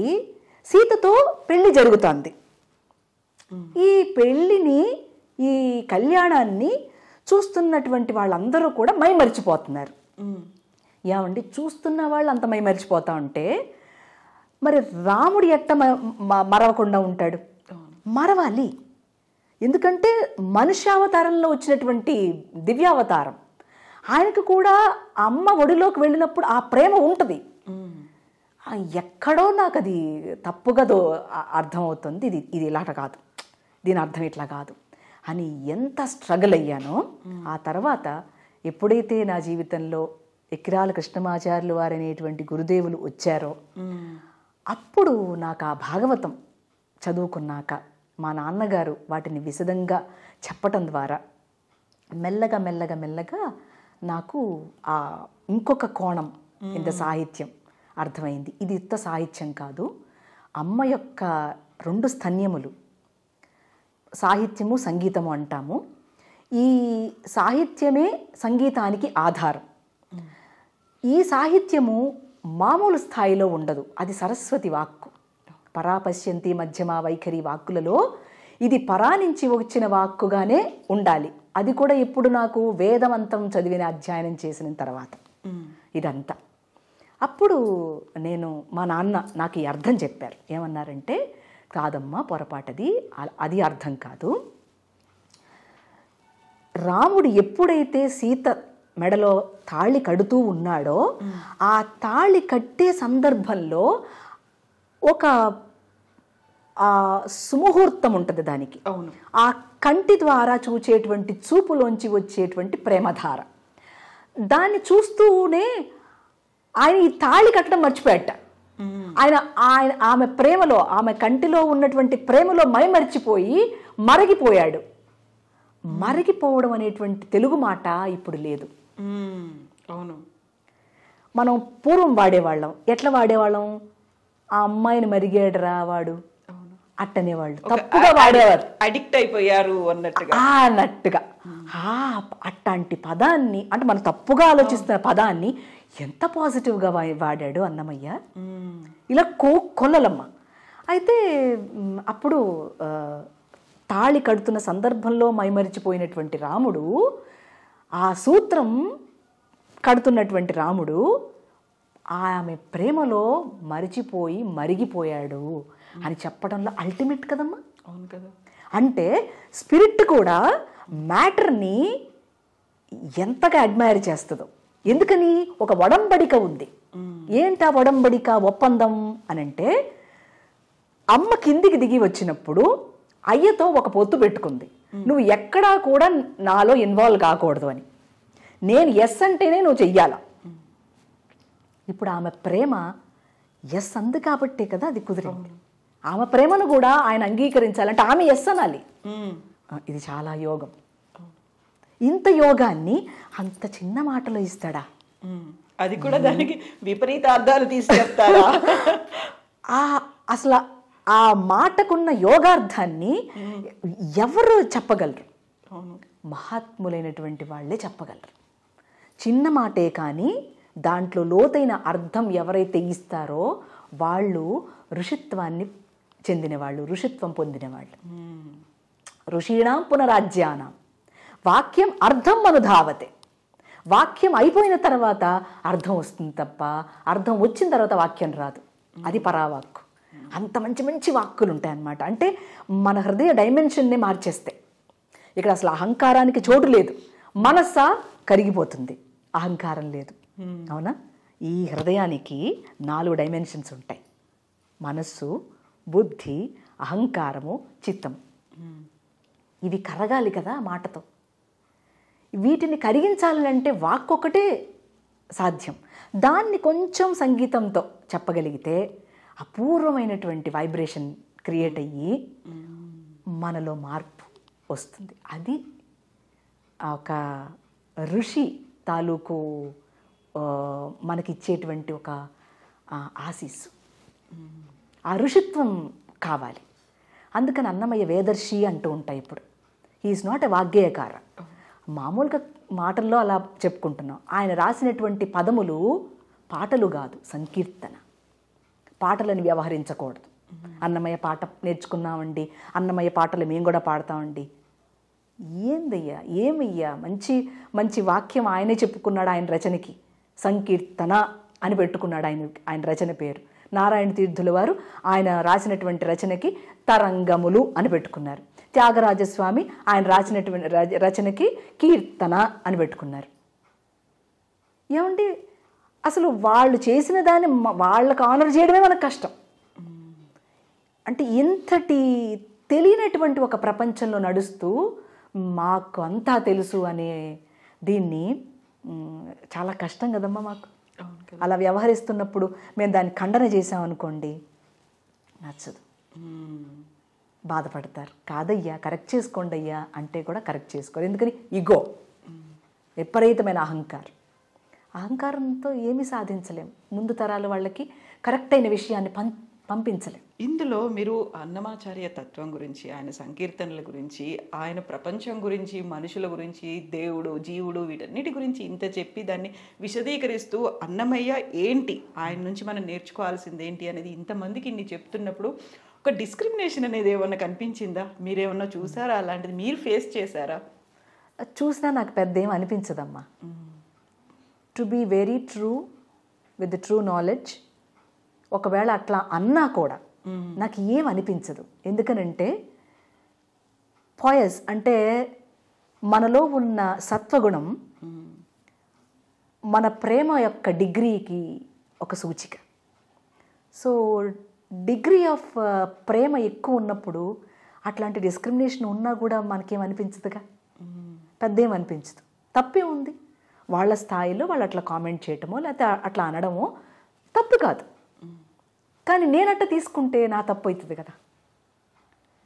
సీతతో పెళ్లి జరుగుతుంది. ఈ పెళ్లిని, ఈ కళ్యాణాన్ని చూస్తున్నటువంటి వాళ్ళందరూ కూడా మైమరిచిపోతున్నారు. ఏమండి, చూస్తున్న వాళ్ళు అంత మైమరిచిపోతా ఉంటే మరి రాముడు ఎట్ట మరవకుండా ఉంటాడు? మరవాలి. ఎందుకంటే మనుష్యావతారంలో వచ్చినటువంటి దివ్యావతారం. ఆయనకు కూడా అమ్మ ఒడిలోకి వెళ్ళినప్పుడు ఆ ప్రేమ ఉంటుంది. ఎక్కడో నాకు అది తప్పుగా అర్థమవుతుంది. ఇది ఇలాట కాదు, దీని అర్థం ఇట్లా కాదు అని ఎంత స్ట్రగుల్ అయ్యానో. ఆ తర్వాత ఎప్పుడైతే నా జీవితంలో ఎక్కిరాల కృష్ణమాచార్యులు వారు అనేటువంటి గురుదేవులు వచ్చారో అప్పుడు నాకు ఆ భాగవతం చదువుకున్నాక మా నాన్నగారు వాటిని విశదంగా చెప్పటం ద్వారా మెల్లగా మెల్లగా మెల్లగా నాకు ఆ ఇంకొక కోణం ఇంత సాహిత్యం అర్థమైంది. ఇది ఇంత సాహిత్యం కాదు, అమ్మ యొక్క రెండు స్తన్యములు, సాహిత్యము సంగీతము అంటాము. ఈ సాహిత్యమే సంగీతానికి ఆధారం. ఈ సాహిత్యము మామూలు స్థాయిలో ఉండదు, అది సరస్వతి వాక్కు. పరాపశ్యంతి మధ్యమ వైఖరి వాక్కులలో ఇది పరా నుంచి వచ్చిన వాక్కుగానే ఉండాలి. అది కూడా ఇప్పుడు నాకు వేదవంతం చదివిన అధ్యయనం చేసిన తర్వాత ఇదంతా. అప్పుడు నేను మా నాన్న నాకు ఈ అర్థం చెప్పారు. ఏమన్నారంటే, కాదమ్మా పొరపాటది, అది అర్థం కాదు. రాముడు ఎప్పుడైతే సీత మెడలో తాళి కడుతూ ఉన్నాడో ఆ తాళి కట్టే సందర్భంలో ఒక సుముహూర్తం ఉంటుంది దానికి. ఆ కంటి ద్వారా చూచేటువంటి చూపులోంచి వచ్చేటువంటి ప్రేమధార, దాన్ని చూస్తూనే ఆయన ఈ తాళి కట్టడం మర్చిపోయాట. ఆయన ఆమె ప్రేమలో, ఆమె కంటిలో ఉన్నటువంటి ప్రేమలో మైమరిచిపోయి మరగిపోయాడు. మరగిపోవడం అనేటువంటి తెలుగు మాట ఇప్పుడు లేదు. అవును, మనం పూర్వం వాడేవాళ్ళం. ఎట్లా వాడేవాళ్ళం? ఆ అమ్మాయిని మరిగాడురా వాడు అట్టనేవాళ్ళు, తప్పుగా వాడేవారు. అడిక్ట్ అయిపోయారు అన్నట్టుగా. అట్లాంటి పదాన్ని, అంటే మనం తప్పుగా ఆలోచిస్తున్న పదాన్ని ఎంత పాజిటివ్గా వాడాడు అన్నమయ్య. ఇలా కొల్లలమ్మ. అయితే అప్పుడు తాళి కడుతున్న సందర్భంలో మైమరిచిపోయినటువంటి రాముడు, ఆ సూత్రం కడుతున్నటువంటి రాముడు ఆమె ప్రేమలో మరిచిపోయి మరిగిపోయాడు అని చెప్పడంలో అల్టిమేట్ కదమ్మా. అవును కదా. అంటే స్పిరిట్ కూడా మ్యాటర్ని ఎంతగా అడ్మైర్ చేస్తుందో. ఎందుకని? ఒక ఒడంబడిక ఉంది. ఏంటా ఒడంబడిక, ఒప్పందం అని అంటే, అమ్మ కిందికి దిగి వచ్చినప్పుడు అయ్యతో ఒక పొత్తు పెట్టుకుంది. నువ్వు ఎక్కడా కూడా నాలో ఇన్వాల్వ్ కాకూడదు అని. నేను ఎస్ అంటేనే నువ్వు చెయ్యాల. ఇప్పుడు ఆమె ప్రేమ ఎస్ అంది కాబట్టే కదా అది కుదిరింది. ఆమె ప్రేమను కూడా ఆయన అంగీకరించాలంటే ఆమె ఎస్ అనాలి. ఇది చాలా యోగం. ఇంత యోగాన్ని అంత చిన్న మాటలో ఇస్తాడా? అది కూడా దానికి విపరీత అర్థాలు తీసుకెళ్తారా? అసలు ఆ మాటకున్న యోగార్థాన్ని ఎవరు చెప్పగలరు? మహాత్ములైనటువంటి వాళ్ళే చెప్పగలరు. చిన్న మాటే కానీ దాంట్లో లోతైన అర్థం ఎవరైతే ఇస్తారో వాళ్ళు ఋషిత్వాన్ని చెందినవాళ్ళు, ఋషిత్వం పొందినవాళ్ళు. ఋషీణాం పునరాజ్యానాం వాక్యం అర్థం అనుధావతే. వాక్యం అయిపోయిన తర్వాత అర్థం వస్తుంది తప్ప అర్థం వచ్చిన తర్వాత వాక్యం రాదు. అది పరావాక్కు. అంత మంచి మంచి వాక్కులు ఉంటాయన్నమాట. అంటే మన హృదయ డైమెన్షన్నే మార్చేస్తాయి. ఇక్కడ అసలు అహంకారానికి చోటు లేదు. మనస్సా కరిగిపోతుంది, అహంకారం లేదు. అవునా? ఈ హృదయానికి 4 డైమెన్షన్స్ ఉంటాయి: మనస్సు, బుద్ధి, అహంకారము, చిత్తం. ఇవి కరగాలి కదా మాటతో. వీటిని కరిగించాలంటే వాక్ ఒకటే సాధ్యం. దాన్ని కొంచెం సంగీతంతో చెప్పగలిగితే అపూర్వమైనటువంటి వైబ్రేషన్ క్రియేట్ అయ్యి మనలో మార్పు వస్తుంది. అది ఒక ఋషి తాలూకు మనకిచ్చేటువంటి ఒక ఆశీస్సు. ఆ ఋషిత్వం కావాలి. అందుకని అన్నమయ్య వేదర్షి అంటూ ఉంటాయి. ఇప్పుడు హీఈస్ నాట్ ఎ వాగ్గేయకార. మామూలుగా మాటల్లో అలా చెప్పుకుంటున్నాం. ఆయన రాసినటువంటి పదములు పాటలు కాదు, సంకీర్తన. పాటలను వ్యవహరించకూడదు. అన్నమయ్య పాట నేర్చుకున్నామండి, అన్నమయ్య పాటలు మేము కూడా పాడతామండి. ఏందయ్యా, ఏమయ్యా, మంచి మంచి వాక్యం ఆయనే చెప్పుకున్నాడు. ఆయన రచనకి సంకీర్తన అని పెట్టుకున్నాడు ఆయన రచన పేరు. నారాయణ తీర్థుల వారు ఆయన రాసినటువంటి రచనకి తరంగములు అని పెట్టుకున్నారు. త్యాగరాజస్వామి ఆయన రాసినటువంటి రచనకి కీర్తన అని పెట్టుకున్నారు. ఏమండి, అసలు వాళ్ళు చేసిన దాన్ని వాళ్ళకు ఆనర్ చేయడమే మనకు కష్టం. అంటే ఇంతటి తెలియనటువంటి ఒక ప్రపంచంలో నడుస్తూ మాకు అంతా తెలుసు అనే దీన్ని చాలా కష్టం కదమ్మా మాకు. అలా వ్యవహరిస్తున్నప్పుడు మేము దాన్ని ఖండన చేసామనుకోండి, నచ్చదు, బాధపడతారు. కాదయ్యా, కరెక్ట్ చేసుకోండి అయ్యా అంటే కూడా కరెక్ట్ చేసుకోరు. ఎందుకని? ఇగో, విపరీతమైన అహంకారంతో ఏమీ సాధించలేం. ముందు తరాల వాళ్ళకి కరెక్ట్ అయిన విషయాన్ని పంపించలేం. ఇందులో మీరు అన్నమాచార్య తత్వం గురించి, ఆయన సంకీర్తనల గురించి, ఆయన ప్రపంచం గురించి, మనుషుల గురించి, దేవుడు, జీవుడు, వీటన్నిటి గురించి ఇంత చెప్పి దాన్ని విశదీకరిస్తూ అన్నమయ్య ఏంటి, ఆయన నుంచి మనం నేర్చుకోవాల్సింది ఏంటి అనేది ఇంతమందికి ఇన్ని చెప్తున్నప్పుడు ఒక డిస్క్రిమినేషన్ అనేది ఏమన్నా కనిపించిందా? మీరేమన్నా చూసారా? అలాంటిది మీరు ఫేస్ చేశారా? చూసినా నాకు పెద్ద ఏం అనిపించదమ్మా. To be very true with the true knowledge, ఒకవేళ అట్లా అన్నా కూడా నాకు ఏం అనిపించదు. ఎందుకనంటే పాయస్ అంటే మనలో ఉన్న సత్వగుణం మన ప్రేమ యొక్క డిగ్రీకి ఒక సూచిక. సో డిగ్రీ ఆఫ్ ప్రేమ ఎక్కువ ఉన్నప్పుడు అట్లాంటి డిస్క్రిమినేషన్ ఉన్నా కూడా మనకేం అనిపించదుగా, పెద్ద ఏం అనిపించదు. తప్పే ఉంది. వాళ్ళ స్థాయిలో వాళ్ళు అట్లా కామెంట్ చేయటమో లేకపోతే అట్లా అనడమో తప్పు కాదు. కానీ నేను అట్లా తీసుకుంటే నా తప్పు అవుతుంది కదా.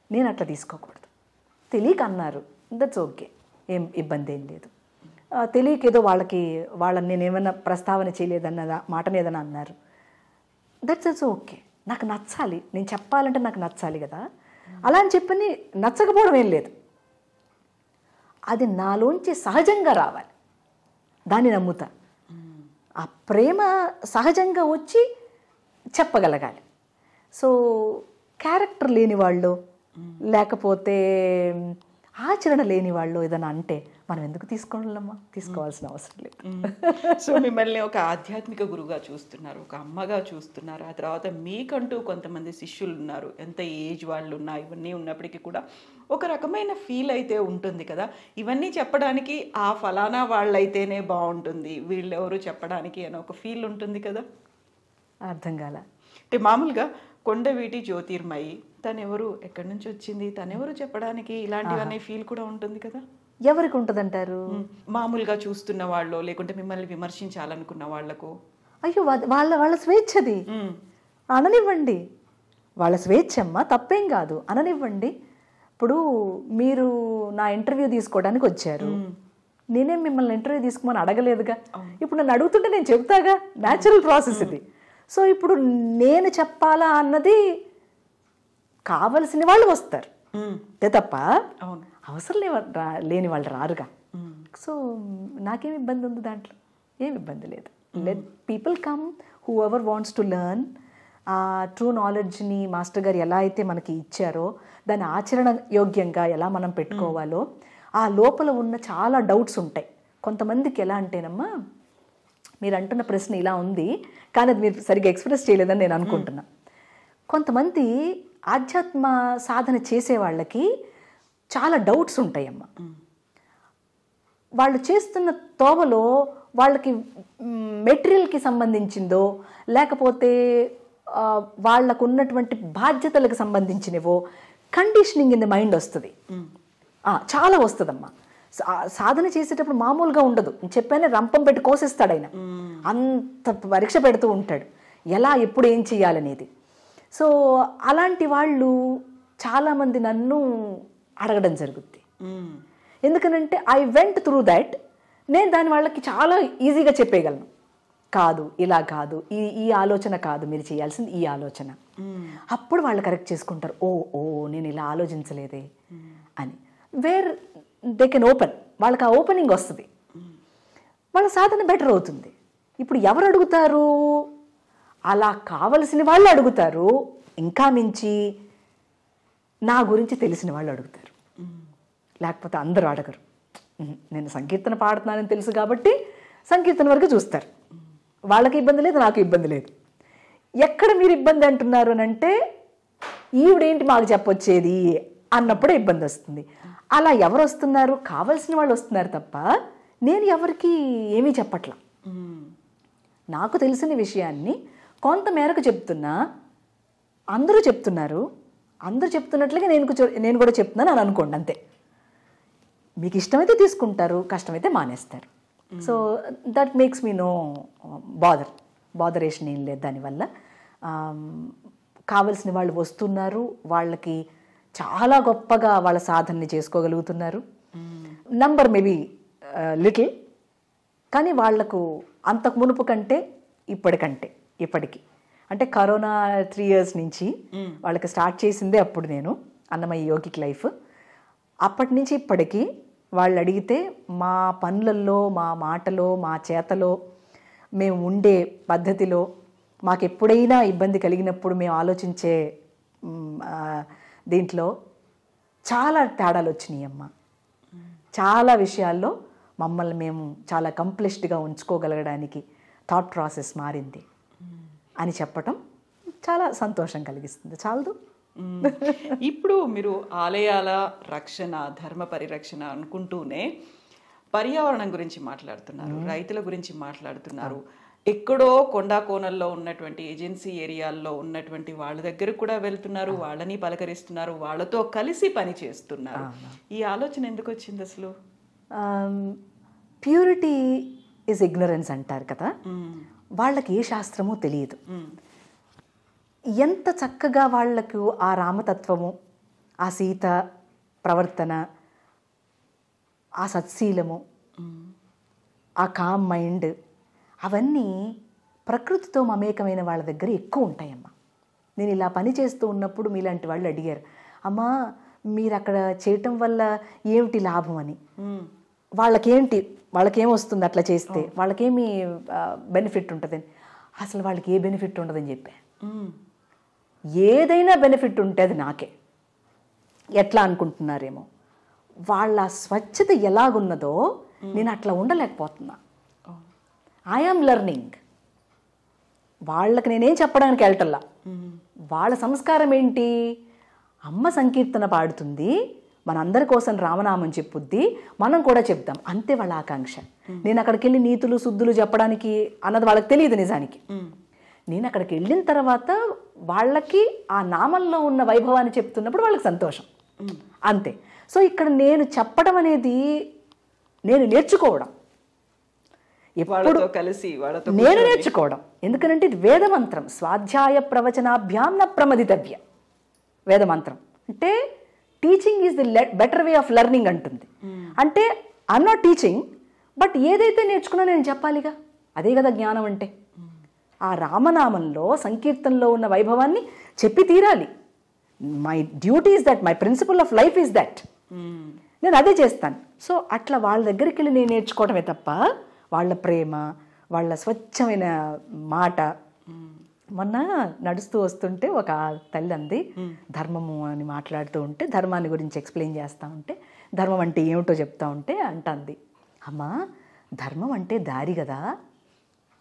నేను అట్లా తీసుకోకూడదు. తెలియక అన్నారు, దట్స్ ఓకే, ఏం ఇబ్బంది ఏం లేదు. తెలియక ఏదో వాళ్ళని నేను ఏమైనా ప్రస్తావన చేయలేదన్న మాటని ఏదైనా అన్నారు, దట్స్ ఓకే. నాకు నచ్చాలి, నేను చెప్పాలంటే నాకు నచ్చాలి కదా. అలా అని చెప్పని నచ్చకపోవడం ఏం లేదు. అది నాలోంచి సహజంగా రావాలి, దాన్ని నమ్ముతా. ఆ ప్రేమ సహజంగా వచ్చి చెప్పగలగాలి. సో క్యారెక్టర్ లేని వాళ్ళు లేకపోతే ఆచరణ లేని వాళ్ళు ఏదైనా అంటే మనం ఎందుకు తీసుకోవాల్సిన అవసరం లేదు. సో మిమ్మల్ని ఒక ఆధ్యాత్మిక గురువుగా చూస్తున్నారు, ఒక అమ్మగా చూస్తున్నారు. ఆ తర్వాత మీకంటూ కొంతమంది శిష్యులు ఉన్నారు. ఎంత ఏజ్ వాళ్ళు ఉన్నా ఇవన్నీ ఉన్నప్పటికీ కూడా ఒక రకమైన ఫీల్ అయితే ఉంటుంది కదా. ఇవన్నీ చెప్పడానికి ఆ ఫలానా వాళ్ళైతేనే బాగుంటుంది, వీళ్ళెవరు చెప్పడానికి అని ఒక ఫీల్ ఉంటుంది కదా. అర్థం కాల అంటే మామూలుగా కొండవీటి జ్యోతిర్మయి, తనెవరు, ఎక్కడి నుంచి వచ్చింది, తనెవరు చెప్పడానికి, ఇలాంటివన్నీ ఫీల్ కూడా ఉంటుంది కదా. ఎవరికి ఉంటుందంటారు? మామూలుగా చూస్తున్న వాళ్ళు, లేకుంటే మిమ్మల్ని విమర్శించాలనుకున్న వాళ్ళకు. అయ్యో, వాళ్ళ వాళ్ళ స్వేచ్ఛది, అననివ్వండి. వాళ్ళ స్వేచ్ఛమ్మ, తప్పేం కాదు, అననివ్వండి. ఇప్పుడు మీరు నా ఇంటర్వ్యూ తీసుకోవడానికి వచ్చారు, నేనేం మిమ్మల్ని ఇంటర్వ్యూ తీసుకోమని అడగలేదుగా. ఇప్పుడు నన్ను అడుగుతుంటే నేను చెప్తాగా, న్యాచురల్ ప్రాసెస్ ఇది. సో ఇప్పుడు నేను చెప్పాలా అన్నది కావలసిన వాళ్ళు వస్తారు, అంతే తప్ప అవసరం లేని వాళ్ళు రారుగా. సో నాకేం ఇబ్బంది ఉంది దాంట్లో? ఏం ఇబ్బంది లేదు. Let people come who ever wants to learn. ఆ ట్రూ నాలెడ్జ్ని మాస్టర్ గారు ఎలా అయితే మనకి ఇచ్చారో దాన్ని ఆచరణ యోగ్యంగా ఎలా మనం పెట్టుకోవాలో, ఆ లోపల ఉన్న చాలా డౌట్స్ ఉంటాయి కొంతమందికి. ఎలా అంటేనమ్మా, మీరు అంటున్న ప్రశ్న ఇలా ఉంది కానీ అది మీరు సరిగ్గా ఎక్స్ప్రెస్ చేయలేదని నేను అనుకుంటున్నా. కొంతమంది ఆధ్యాత్మ సాధన చేసే వాళ్ళకి చాలా డౌట్స్ ఉంటాయమ్మా. వాళ్ళు చేస్తున్న తోవలో వాళ్ళకి మెటీరియల్కి సంబంధించిందో, లేకపోతే వాళ్ళకు ఉన్నటువంటి బాధ్యతలకు సంబంధించినవో కండిషనింగ్ ఇన్ ద మైండ్ వస్తుంది, చాలా వస్తుందమ్మా. సాధన చేసేటప్పుడు మామూలుగా ఉండదు. చెప్పానే, రంపం పెట్టి కోసేస్తాడు ఆయన, అంత పరీక్ష పెడుతూ ఉంటాడు ఎలా ఎప్పుడు ఏం చేయాలనేది. సో అలాంటి వాళ్ళు చాలామంది నన్ను అడగడం జరుగుద్ది. ఎందుకనంటే ఐ వెంట్ త్రూ దట్. నేను దాని వాళ్ళకి చాలా ఈజీగా చెప్పేయగలను. కాదు, ఇలా కాదు, ఈ ఆలోచన కాదు, మీరు చేయాల్సింది ఈ ఆలోచన. అప్పుడు వాళ్ళు కరెక్ట్ చేసుకుంటారు, ఓ నేను ఇలా ఆలోచించలేదే అని. వేర్ దే కెన్ ఓపెన్, వాళ్ళకి ఆ ఓపెనింగ్ వస్తుంది, వాళ్ళ సాధన బెటర్ అవుతుంది. ఇప్పుడు ఎవరు అడుగుతారు? అలా కావలసిన వాళ్ళు అడుగుతారు. ఇంకా మించి నా గురించి తెలిసిన వాళ్ళు అడుగుతారు, లేకపోతే అందరూ అడగరు. నేను సంకీర్తన పాడుతున్నానని తెలుసు కాబట్టి సంకీర్తన వరకు చూస్తారు. వాళ్ళకి ఇబ్బంది లేదు, నాకు ఇబ్బంది లేదు. ఎక్కడ మీరు ఇబ్బంది అంటున్నారు అని అంటే, ఈవిడేంటి మాకు చెప్పొచ్చేది అన్నప్పుడే ఇబ్బంది వస్తుంది. అలా ఎవరు వస్తున్నారు? కావలసిన వాళ్ళు వస్తున్నారు తప్ప నేను ఎవరికి ఏమీ చెప్పట్లా. నాకు తెలిసిన విషయాన్ని కొంత మేరకు చెప్తున్నా. అందరూ చెప్తున్నారు, అందరూ చెప్తున్నట్లుగా నేను కూడా చెప్తున్నాను అని అనుకోండి, అంతే. మీకు ఇష్టమైతే తీసుకుంటారు, కష్టమైతే మానేస్తారు. So that makes me no botheration ఏం లేదు దానివల్ల. కావలసిన వాళ్ళు వస్తున్నారు, వాళ్ళకి చాలా గొప్పగా వాళ్ళ సాధనని చేసుకోగలుగుతున్నారు. నంబర్ మేబీ లిటిల్, కానీ వాళ్లకు అంతకు మునుపు కంటే ఇప్పటికి అంటే కరోనా 3 years నుంచి వాళ్ళకి స్టార్ట్ చేసిందే అప్పుడు నేను అన్నమయ్య యోగిక్ లైఫ్. అప్పటి నుంచి ఇప్పటికీ వాళ్ళు అడిగితే మా పనులలో, మా మాటలో, మా చేతలో, మేము ఉండే పద్ధతిలో, మాకు ఎప్పుడైనా ఇబ్బంది కలిగినప్పుడు మేము ఆలోచించే దీంట్లో చాలా తేడాలు వచ్చినాయి అమ్మ. చాలా విషయాల్లో మమ్మల్ని మేము చాలా కంప్లీట్గా ఉంచుకోగలగడానికి థాట్ ప్రాసెస్ మారింది అని చెప్పటం చాలా సంతోషం కలిగిస్తుంది. చాలదు. ఇప్పుడు మీరు ఆలయాల రక్షణ, ధర్మ పరిరక్షణ అనుకుంటూనే పర్యావరణం గురించి మాట్లాడుతున్నారు, రైతుల గురించి మాట్లాడుతున్నారు. ఎక్కడో కొండా కోనల్లో ఉన్నటువంటి ఏజెన్సీ ఏరియాల్లో ఉన్నటువంటి వాళ్ళ దగ్గర కూడా వెళ్తున్నారు, వాళ్ళని పలకరిస్తున్నారు, వాళ్ళతో కలిసి పని చేస్తున్నారు. ఈ ఆలోచన ఎందుకు వచ్చింది అసలు? ప్యూరిటీ ఈజ్ ఇగ్నరెన్స్ అంటారు కదా. వాళ్ళకి ఏ శాస్త్రమూ తెలియదు. ఎంత చక్కగా వాళ్లకు ఆ రామతత్వము, ఆ సీత ప్రవర్తన, ఆ సత్శీలము, ఆ కామ్ మైండ్, అవన్నీ ప్రకృతితో మమేకమైన వాళ్ళ దగ్గర ఎక్కువ ఉంటాయమ్మా. నేను ఇలా పని చేస్తూ ఉన్నప్పుడు మీలాంటి వాళ్ళు అడిగారు, అమ్మా మీరు అక్కడ చేయటం వల్ల ఏమిటి లాభం అని. వాళ్ళకేమొస్తుంది అట్లా చేస్తే, వాళ్ళకేమి బెనిఫిట్ ఉంటుందని. అసలు వాళ్ళకి ఏ బెనిఫిట్ ఉండదని చెప్పా. ఏదైనా బెనిఫిట్ ఉంటే అది నాకే. ఎట్లా అనుకుంటున్నారేమో, వాళ్ళ స్వచ్ఛత ఎలాగున్నదో నేను అట్లా ఉండలేకపోతున్నా. I am learning. వాళ్ళకి నేనేం చెప్పడానికి వెళ్ళటల్లా. వాళ్ళ సంస్కారం ఏంటి? అమ్మ సంకీర్తన పాడుతుంది, మనందరి కోసం రామనామం చెప్పుద్ది, మనం కూడా చెప్తాం, అంతే వాళ్ళ ఆకాంక్ష. నేను అక్కడికి వెళ్ళి నీతులు శుద్ధులు చెప్పడానికి అన్నది వాళ్ళకి తెలియదు నిజానికి. నేను అక్కడికి వెళ్ళిన తర్వాత వాళ్ళకి ఆ నామంలో ఉన్న వైభవాన్ని చెప్తున్నప్పుడు వాళ్ళకి సంతోషం, అంతే. సో ఇక్కడ నేను చెప్పడం అనేది నేను నేర్చుకోవడం, ఎప్పుడు కలిసి నేను నేర్చుకోవడం. ఎందుకనంటే ఇది వేదమంత్రం, స్వాధ్యాయ ప్రవచనాభ్యాం న ప్రమదితవ్య. వేదమంత్రం అంటే teaching is the better way of learning అంటుంది. అంటే ఐఎమ్ నాట్ టీచింగ్, బట్ ఏదైతే నేర్చుకున్నా నేను చెప్పాలిగా, అదే కదా జ్ఞానం అంటే. ఆ రామనామంలో సంకీర్తనలో ఉన్న వైభవాన్ని చెప్పి తీరాలి. My duty is that, my principle of life is that. నేను అదే చేస్తాను. సో అట్లా వాళ్ళ దగ్గరికి వెళ్ళి నేను నేర్చుకోవడమే తప్ప వాళ్ళ ప్రేమ, వాళ్ళ స్వచ్ఛమైన మాట. మొన్న నడుస్తూ వస్తుంటే ఒక తల్లి అంది, ధర్మము అని మాట్లాడుతూ ఉంటే, ధర్మాన్ని గురించి ఎక్స్ప్లెయిన్ చేస్తూ ఉంటే, ధర్మం అంటే ఏమిటో చెప్తా ఉంటే అంటుంది, అమ్మా ధర్మం అంటే దారి కదా.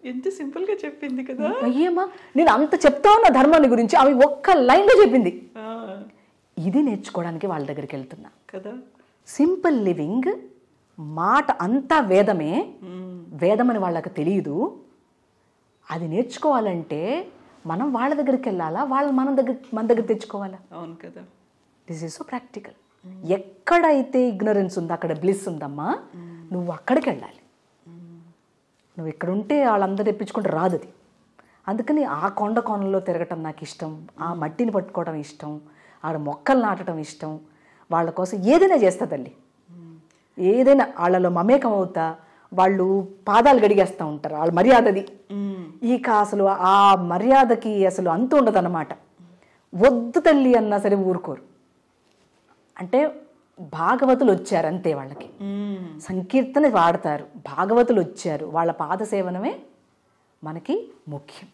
ఎంత సింపుల్గా చెప్పింది కదా. అయ్యేమ్మా, నేను అంత చెప్తా ఉన్నా ధర్మాన్ని గురించి, అవి ఒక్క లైన్లో చెప్పింది. ఇది నేర్చుకోవడానికి వాళ్ళ దగ్గరికి వెళ్తున్నా కదా. సింపుల్ లివింగ్ మాట అంతా వేదమే, వేదమని వాళ్ళకి తెలియదు. అది నేర్చుకోవాలంటే మనం వాళ్ళ దగ్గరికి వెళ్ళాలా, వాళ్ళు మన దగ్గర తెచ్చుకోవాలా? అవును కదా. This is so practical. ఎక్కడైతే ఇగ్నరెన్స్ ఉందో అక్కడ బ్లిస్ ఉందమ్మా. నువ్వు అక్కడికి వెళ్ళాలి. నువ్వు ఇక్కడ ఉంటే వాళ్ళందరూ తెప్పించుకుంటే రాదు అది. అందుకని ఆ కొండ కోనలో తిరగటం నాకు ఇష్టం, ఆ మట్టిని పట్టుకోవడం ఇష్టం, ఆడ మొక్కలు నాటడం ఇష్టం. వాళ్ళ కోసం ఏదైనా చేస్తా తల్లి, ఏదైనా వాళ్ళలో మమేకం అవుతా. వాళ్ళు పాదాలు గడిగేస్తూ ఉంటారు, వాళ్ళ మర్యాదది. ఇక అసలు ఆ మర్యాదకి అసలు అంతు ఉండదు అన్నమాట. వద్దు తల్లి అన్నా సరే ఊరుకోరు. అంటే భాగవతులు వచ్చారు అంతే, వాళ్ళకి సంకీర్తన వాడతారు, భాగవతులు వచ్చారు, వాళ్ళ పాద సేవనమే మనకి ముఖ్యం.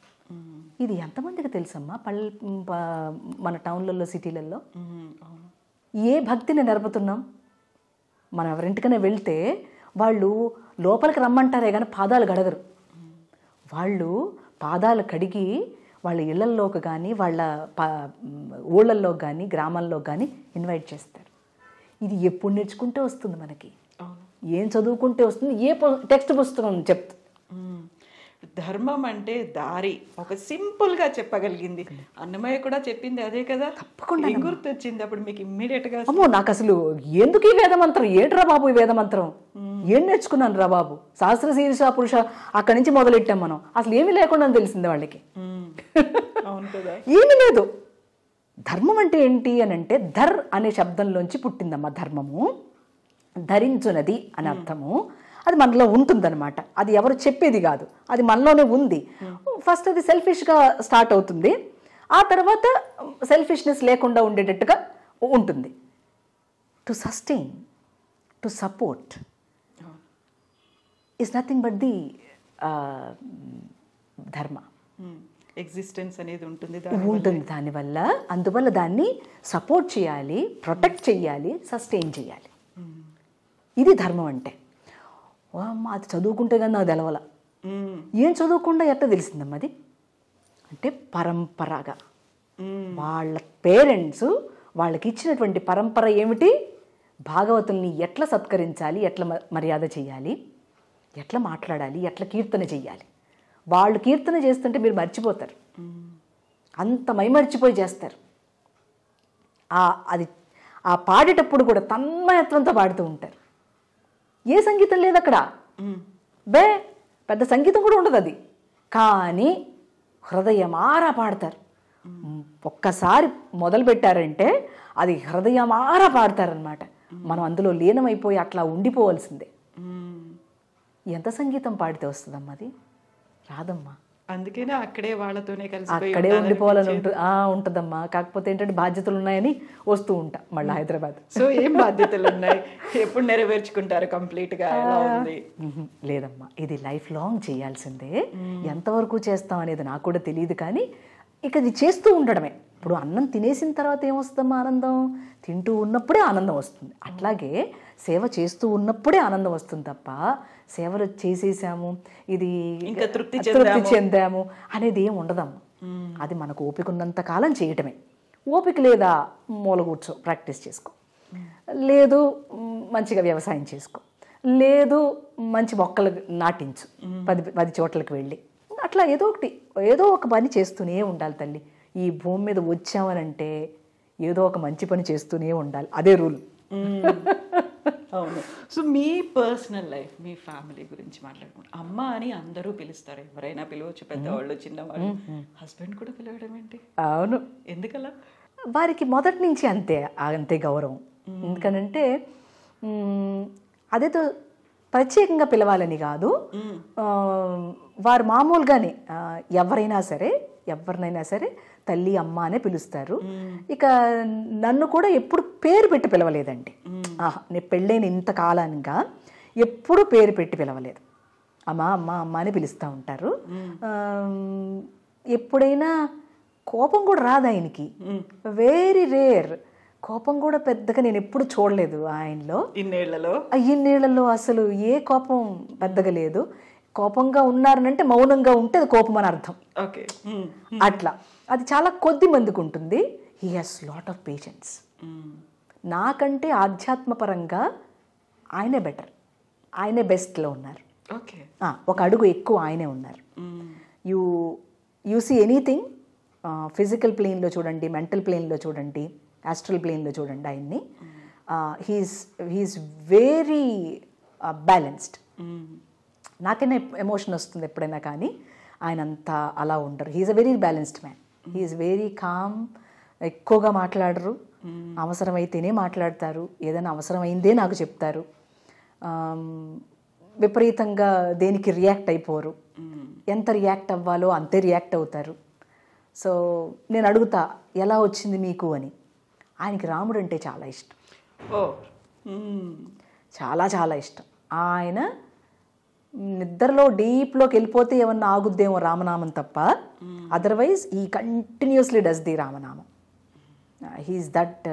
ఇది ఎంతమందికి తెలుసమ్మా మన టౌన్లలో, సిటీలలో? ఏ భక్తిని నెరపుతున్నాం మనం? ఎవరింటికైనా వెళ్తే వాళ్ళు లోపలికి రమ్మంటారే కానీ పాదాలు గడగరు. వాళ్ళు పాదాలు కడిగి వాళ్ళ ఇళ్లల్లోకి కానీ వాళ్ళ ఊళ్ళల్లో కానీ గ్రామాల్లో కానీ ఇన్వైట్ చేస్తారు. ఇది ఎప్పుడు నేర్చుకుంటే వస్తుంది మనకి? ఏం చదువుకుంటే వస్తుంది? ఏ టెక్స్ట్ పుస్తకం చెప్తుంది? ధర్మం అంటే దారి, ఒక సింపుల్గా చెప్పగలిగింది. అన్నమయ్య కూడా చెప్పింది అదే కదా. తప్పకుండా గుర్తొచ్చింది అప్పుడు మీకు ఇమ్మీడియట్గా. అమ్మో, నాకు అసలు ఎందుకు ఈ వేదమంత్రం, ఏంట్రా బాబు ఈ వేదమంత్రం, ఏం నేర్చుకున్నాను రా బాబు, సహస్ర శీర్ష పురుష అక్కడి నుంచి మొదలెట్టాం మనం. అసలు ఏమీ లేకుండా తెలిసింది వాళ్ళకి. అవును కదా. ఏమీ లేదు. ధర్మం అంటే ఏంటి అని అంటే ధర్ అనే శబ్దంలోంచి పుట్టిందమ్మా ధర్మము. ధరించునది అని అర్థము. అది మనలో ఉంటుందన్నమాట. అది ఎవరు చెప్పేది కాదు, అది మనలోనే ఉంది. ఫస్ట్ అది సెల్ఫిష్గా స్టార్ట్ అవుతుంది, ఆ తర్వాత సెల్ఫిష్నెస్ లేకుండా ఉండేటట్టుగా ఉంటుంది. To sustain, to support is nothing but the ధర్మ. ఎగ్జిస్టెన్స్ అనేది ఉంటుంది దానివల్ల. అందువల్ల దాన్ని సపోర్ట్ చేయాలి, ప్రొటెక్ట్ చేయాలి, సస్టైన్ చేయాలి. ఇది ధర్మం అంటే. అమ్మ అది చదువుకుంటే కానీ నాకు తెలవాల. ఏం చదువుకుండా ఎట్లా తెలిసిందమ్మా అది? అంటే పరంపరగా వాళ్ళ పేరెంట్స్ వాళ్ళకి ఇచ్చినటువంటి పరంపర ఏమిటి? భాగవతుల్ని ఎట్లా సత్కరించాలి, ఎట్లా మర్యాద చేయాలి, ఎట్లా మాట్లాడాలి, ఎట్లా కీర్తన చెయ్యాలి. వాళ్ళు కీర్తన చేస్తుంటే మీరు మర్చిపోతారు, అంత మైమర్చిపోయి చేస్తారు. అది ఆ పాడేటప్పుడు కూడా తన్మయత్వంతో పాడుతూ ఉంటారు. ఏ సంగీతం లేదు అక్కడ, పెద్ద సంగీతం కూడా ఉండదు అది, కానీ హృదయమారా పాడతారు. ఒక్కసారి మొదలు పెట్టారంటే అది హృదయమారా పాడతారనమాట. మనం అందులో లీనమైపోయి అట్లా ఉండిపోవాల్సిందే. ఎంత సంగీతం పాడితే వస్తుందమ్మా అది? రాదమ్మా. అందుకనే అక్కడే వాళ్ళతోనే కలిసి అక్కడే ఉండిపోవాలని ఉంటుందమ్మా. కాకపోతే ఏంటంటే బాధ్యతలు ఉన్నాయని వస్తూ ఉంటా మళ్ళీ హైదరాబాద్. సో ఏం బాధ్యతలు ఉన్నాయి, ఎప్పుడు నెరవేర్చుకుంటారు కంప్లీట్గా? లేదమ్మా, ఇది లైఫ్ లాంగ్ చేయాల్సిందే. ఎంతవరకు చేస్తాం అనేది నాకు కూడా తెలియదు, కానీ ఇక ఇది చేస్తూ ఉండడమే. ఇప్పుడు అన్నం తినేసిన తర్వాత ఏమొస్తుందమ్మా ఆనందం? తింటూ ఉన్నప్పుడే ఆనందం వస్తుంది. అట్లాగే సేవ చేస్తూ ఉన్నప్పుడే ఆనందం వస్తుంది తప్ప సేవలు చేసేసాము ఇది తృప్తి చెందాము అనేది ఏం ఉండదమ్మా. అది మనకు ఓపిక ఉన్నంత కాలం చేయటమే. ఓపిక లేదా మూల కూర్చో, ప్రాక్టీస్ చేసుకో. లేదు మంచిగా వ్యవసాయం చేసుకో, లేదు మంచి మొక్కలు నాటించు, 10 చోట్లకి వెళ్ళి అట్లా ఏదో ఒక పని చేస్తూనే ఉండాలి తల్లి. ఈ భూమి మీద వచ్చామనంటే ఏదో ఒక మంచి పని చేస్తూనే ఉండాలి, అదే రూల్. అవును. సో మీ పర్సనల్ లైఫ్, మీ ఫ్యామిలీ గురించి మాట్లాడుకుంటాం. అమ్మ అని అందరూ పిలుస్తారు, ఎవరైనా పిలవచ్చు, పెద్దవాళ్ళు చిన్నవాళ్ళు. హస్బెండ్ కూడా పిలవడం ఏంటి? అవును, ఎందుకలా? వారికి మొదటి నుంచి అంతే గౌరవం. ఎందుకనంటే అదేదో ప్రత్యేకంగా పిలవాలని కాదు, వారు మామూలుగానే ఎవరైనా సరే తల్లి అమ్మ అనే పిలుస్తారు. ఇక నన్ను కూడా ఎప్పుడు పేరు పెట్టి పిలవలేదండి. నేను పెళ్ళైన ఇంతకాలంగా ఎప్పుడు పేరు పెట్టి పిలవలేదు. అమ్మ అమ్మ అమ్మ అని పిలుస్తూ ఉంటారు. ఎప్పుడైనా కోపం కూడా రాదు ఆయనకి, వెరీ రేర్. కోపం కూడా పెద్దగా నేను ఎప్పుడు చూడలేదు ఆయనలో. ఇన్నేళ్లలో అసలు ఏ కోపం పెద్దగా లేదు. కోపంగా ఉన్నారనంటే మౌనంగా ఉంటే అది కోపం అని అర్థం. అట్లా అది చాలా కొద్ది మందికి ఉంటుంది. He has lot of patience. నాకంటే ఆధ్యాత్మపరంగా ఆయనే బెటర్, ఆయనే బెస్ట్లో ఉన్నారు. ఒక అడుగు ఎక్కువ ఆయనే ఉన్నారు. యూ సీ ఎనీథింగ్, ఫిజికల్ ప్లేన్లో చూడండి, మెంటల్ ప్లేన్లో చూడండి, ఆస్ట్రల్ ప్లేన్లో చూడండి ఆయన్ని. He is very balanced. నాకైనా ఎమోషన్ వస్తుంది ఎప్పుడైనా, కానీ ఆయన అంతా అలా ఉండరు. He is a very balanced man. He is very calm. ఎక్కువగా మాట్లాడరు, అవసరమైతేనే మాట్లాడతారు, ఏదైనా అవసరమైందే నాకు చెప్తారు. విపరీతంగా దేనికి రియాక్ట్ అయిపోరు. ఎంత రియాక్ట్ అవ్వాలో అంతే రియాక్ట్ అవుతారు. సో నేను అడుగుతా, ఎలా వచ్చింది మీకు అని. ఆయనకి రాముడు అంటే చాలా ఇష్టం, చాలా చాలా ఇష్టం. ఆయన నిద్రలో డీప్లోకి వెళ్ళిపోతే ఏమన్నా ఆగుద్దేమో రామనామం తప్ప, అదర్వైజ్ ఈ కంటిన్యూస్లీ డస్ ది రామనామం. He is that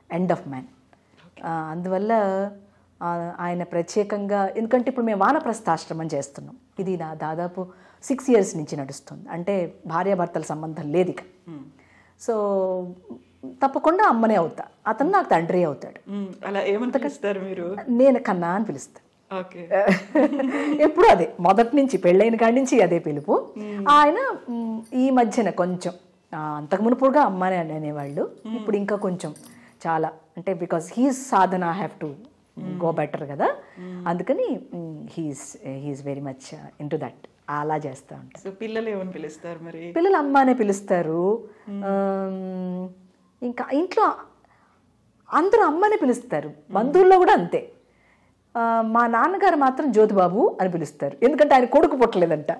end of man. అందువల్ల ఆయన ప్రత్యేకంగా, ఎందుకంటే ఇప్పుడు మేము వానప్రస్థాశ్రమం చేస్తున్నాం. ఇది నా దాదాపు 6 years నుంచి నడుస్తుంది. అంటే భార్యాభర్తల సంబంధం లేదు ఇక. సో తప్పకుండా అమ్మనే అవుతా, అతను నాకు తండ్రి అవుతాడు. అలా ఏమంత పిలుస్తారు మీరు? నేను కన్నా అని పిలుస్తాను. ఎప్పుడు అదే, మొదటి నుంచి పెళ్ళైన కాడి నుంచి అదే పిలుపు. ఆయన ఈ మధ్యన కొంచెం, అంతకు మునుపుగా అమ్మనే అనేవాళ్ళు, ఇప్పుడు ఇంకా కొంచెం చాలా, అంటే he's Sadhana have to go better కదా, అందుకని he's very much in to that. అలా చేస్తూ ఉంటారు. సో పిల్లలు ఏమని పిలుస్తారు మరి? పిల్లలు అమ్మ అనే పిలుస్తారు. ఇంకా ఇంట్లో అందరూ అమ్మనే పిలుస్తారు, బంధువుల్లో కూడా అంతే. మా నాన్నగారు మాత్రం జ్యోతిబాబు అని పిలుస్తారు, ఎందుకంటే ఆయన కొడుకు పుట్టలేదంట.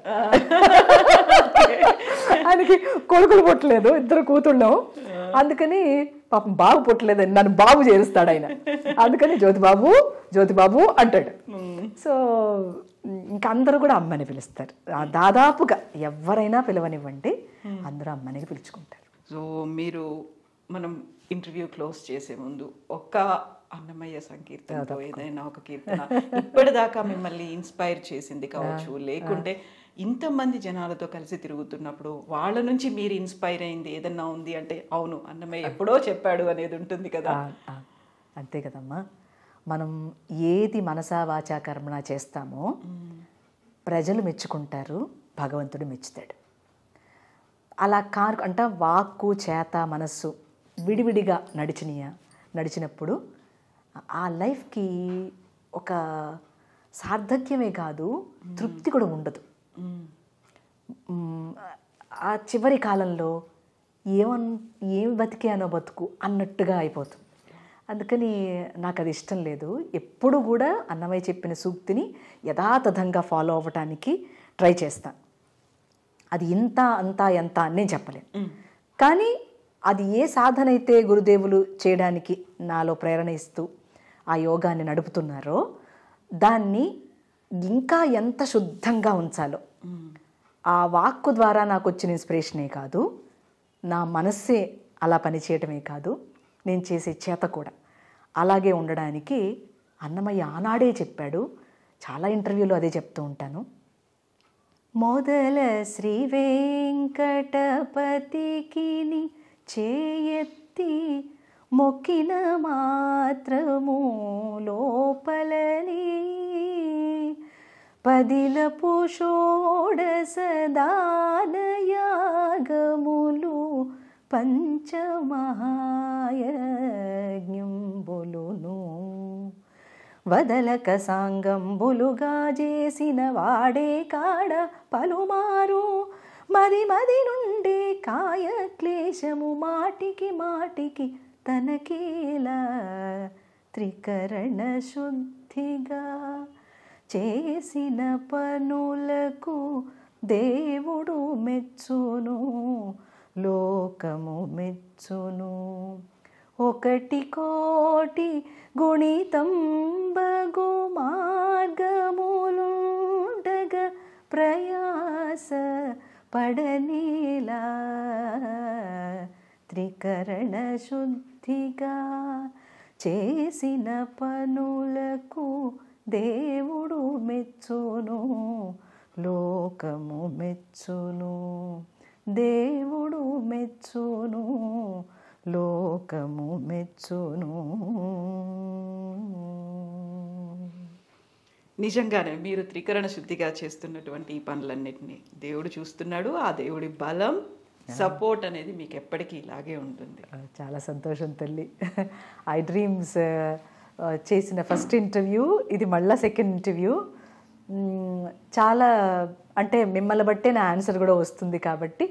ఆయనకి కొడుకులు పుట్టలేదు, 2 కూతుళ్ళం. అందుకని పాపం బాబు పుట్టలేదని నన్ను బాబు చేరుస్తాడు ఆయన, అందుకని జ్యోతిబాబు జ్యోతిబాబు అంటాడు. సో ఇంకా అందరూ కూడా అమ్మని పిలుస్తారు. దాదాపుగా ఎవరైనా పిలవనివ్వండి, అందరూ అమ్మని పిలుచుకుంటారు. సో మీరు, మనం ఇంటర్వ్యూ క్లోజ్ చేసే ముందు ఒక్క అన్నమయ్య సంకీర్తనతో ఏదైనా ఒక కీర్తన ఇప్పటిదాకా మిమ్మల్ని ఇన్స్పైర్ చేసింది కావచ్చు, లేకుంటే ఇంతమంది జనాలతో కలిసి తిరుగుతున్నప్పుడు వాళ్ళ నుంచి మీరు ఇన్స్పైర్ అయింది ఏదన్నా ఉంది అంటే, అవును అన్నమయ్య ఎప్పుడో చెప్పాడు అనేది ఉంటుంది కదా? అంతే కదమ్మా. మనం ఏది మనసా వాచా కర్మణ చేస్తామో ప్రజలు మెచ్చుకుంటారు, భగవంతుడు మెచ్చుతాడు. అలా అంట వాక్కు చేత మనస్సు విడివిడిగా నడిచినప్పుడు ఆ లైఫ్కి ఒక సార్థక్యమే కాదు, తృప్తి కూడా ఉండదు. ఆ చివరి కాలంలో ఏం బతికానో బతుకు అన్నట్టుగా అయిపోతుంది. అందుకని నాకు అది ఇష్టం లేదు. ఎప్పుడు కూడా అన్నమయ్య చెప్పిన సూక్తిని యథాతథంగా ఫాలో అవ్వటానికి ట్రై చేస్తాను. అది ఇంత అంతా ఎంత అని నేను చెప్పలేను, కానీ అది ఏ సాధన అయితే గురుదేవులు చేయడానికి నాలో ప్రేరణ ఇస్తూ ఆ యోగాన్ని నడుపుతున్నారో దాన్ని ఇంకా ఎంత శుద్ధంగా ఉంచాలో, ఆ వాక్కు ద్వారా నాకు వచ్చిన ఇన్స్పిరేషనే కాదు, నా మనస్సే అలా పనిచేయటమే కాదు, నేను చేసే చేత కూడా అలాగే ఉండడానికి అన్నమయ్య ఆనాడే చెప్పాడు. చాలా ఇంటర్వ్యూలో అదే చెప్తూ ఉంటాను. మొదల శ్రీ వెంకటపతికి చేయెత్తి మొక్కిన మాత్రము లోపలని పదిలపు షోడశదానయా యాగములు పంచమహాయజ్ఞంబులును వదలక సాంగంబులుగా చేసిన వాడే కాడ పలుమారు మది మది నుండి కాయ క్లేశము మాటికి మాటికి తనకేలా త్రికరణ శుద్ధిగా చేసిన పనులకు దేవుడు మెచ్చును లోకము మెచ్చును ఒకటి కోటి గుణితంబగు మార్గములుండగ ప్రయాస పడనీలా త్రికరణ శుద్ధిగా చేసిన పనులకు దేవుడు మెచ్చును లోకము మెచ్చును దేవుడు మెచ్చును లోకము మెచ్చును. నిజంగానే మీరు త్రికరణ శుద్ధిగా చేస్తున్నటువంటి ఈ పనులన్నిటినీ దేవుడు చూస్తున్నాడు. ఆ దేవుడి బలం సపోర్ట్ అనేది మీకు ఎప్పటికీ ఇలాగే ఉంటుంది. చాలా సంతోషం తల్లి. ఐ డ్రీమ్స్ చేసిన ఫస్ట్ ఇంటర్వ్యూ ఇది, మళ్ళీ సెకండ్ ఇంటర్వ్యూ. చాలా అంటే మిమ్మల్ని బట్టే నా ఆన్సర్ కూడా వస్తుంది కాబట్టి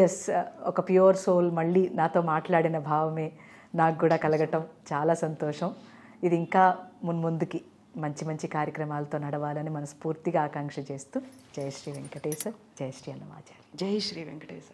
ఎస్, ఒక ప్యూర్ సోల్ మళ్ళీ నాతో మాట్లాడిన భావమే నాకు కూడా కలగటం చాలా సంతోషం. ఇది ఇంకా మున్ముందుకి మంచి మంచి కార్యక్రమాలతో నడవాలని మనస్ఫూర్తిగా ఆకాంక్ష చేస్తూ జై శ్రీ వెంకటేశ, జై శ్రీ అన్నమాచార్య. జై శ్రీ వెంకటేశ.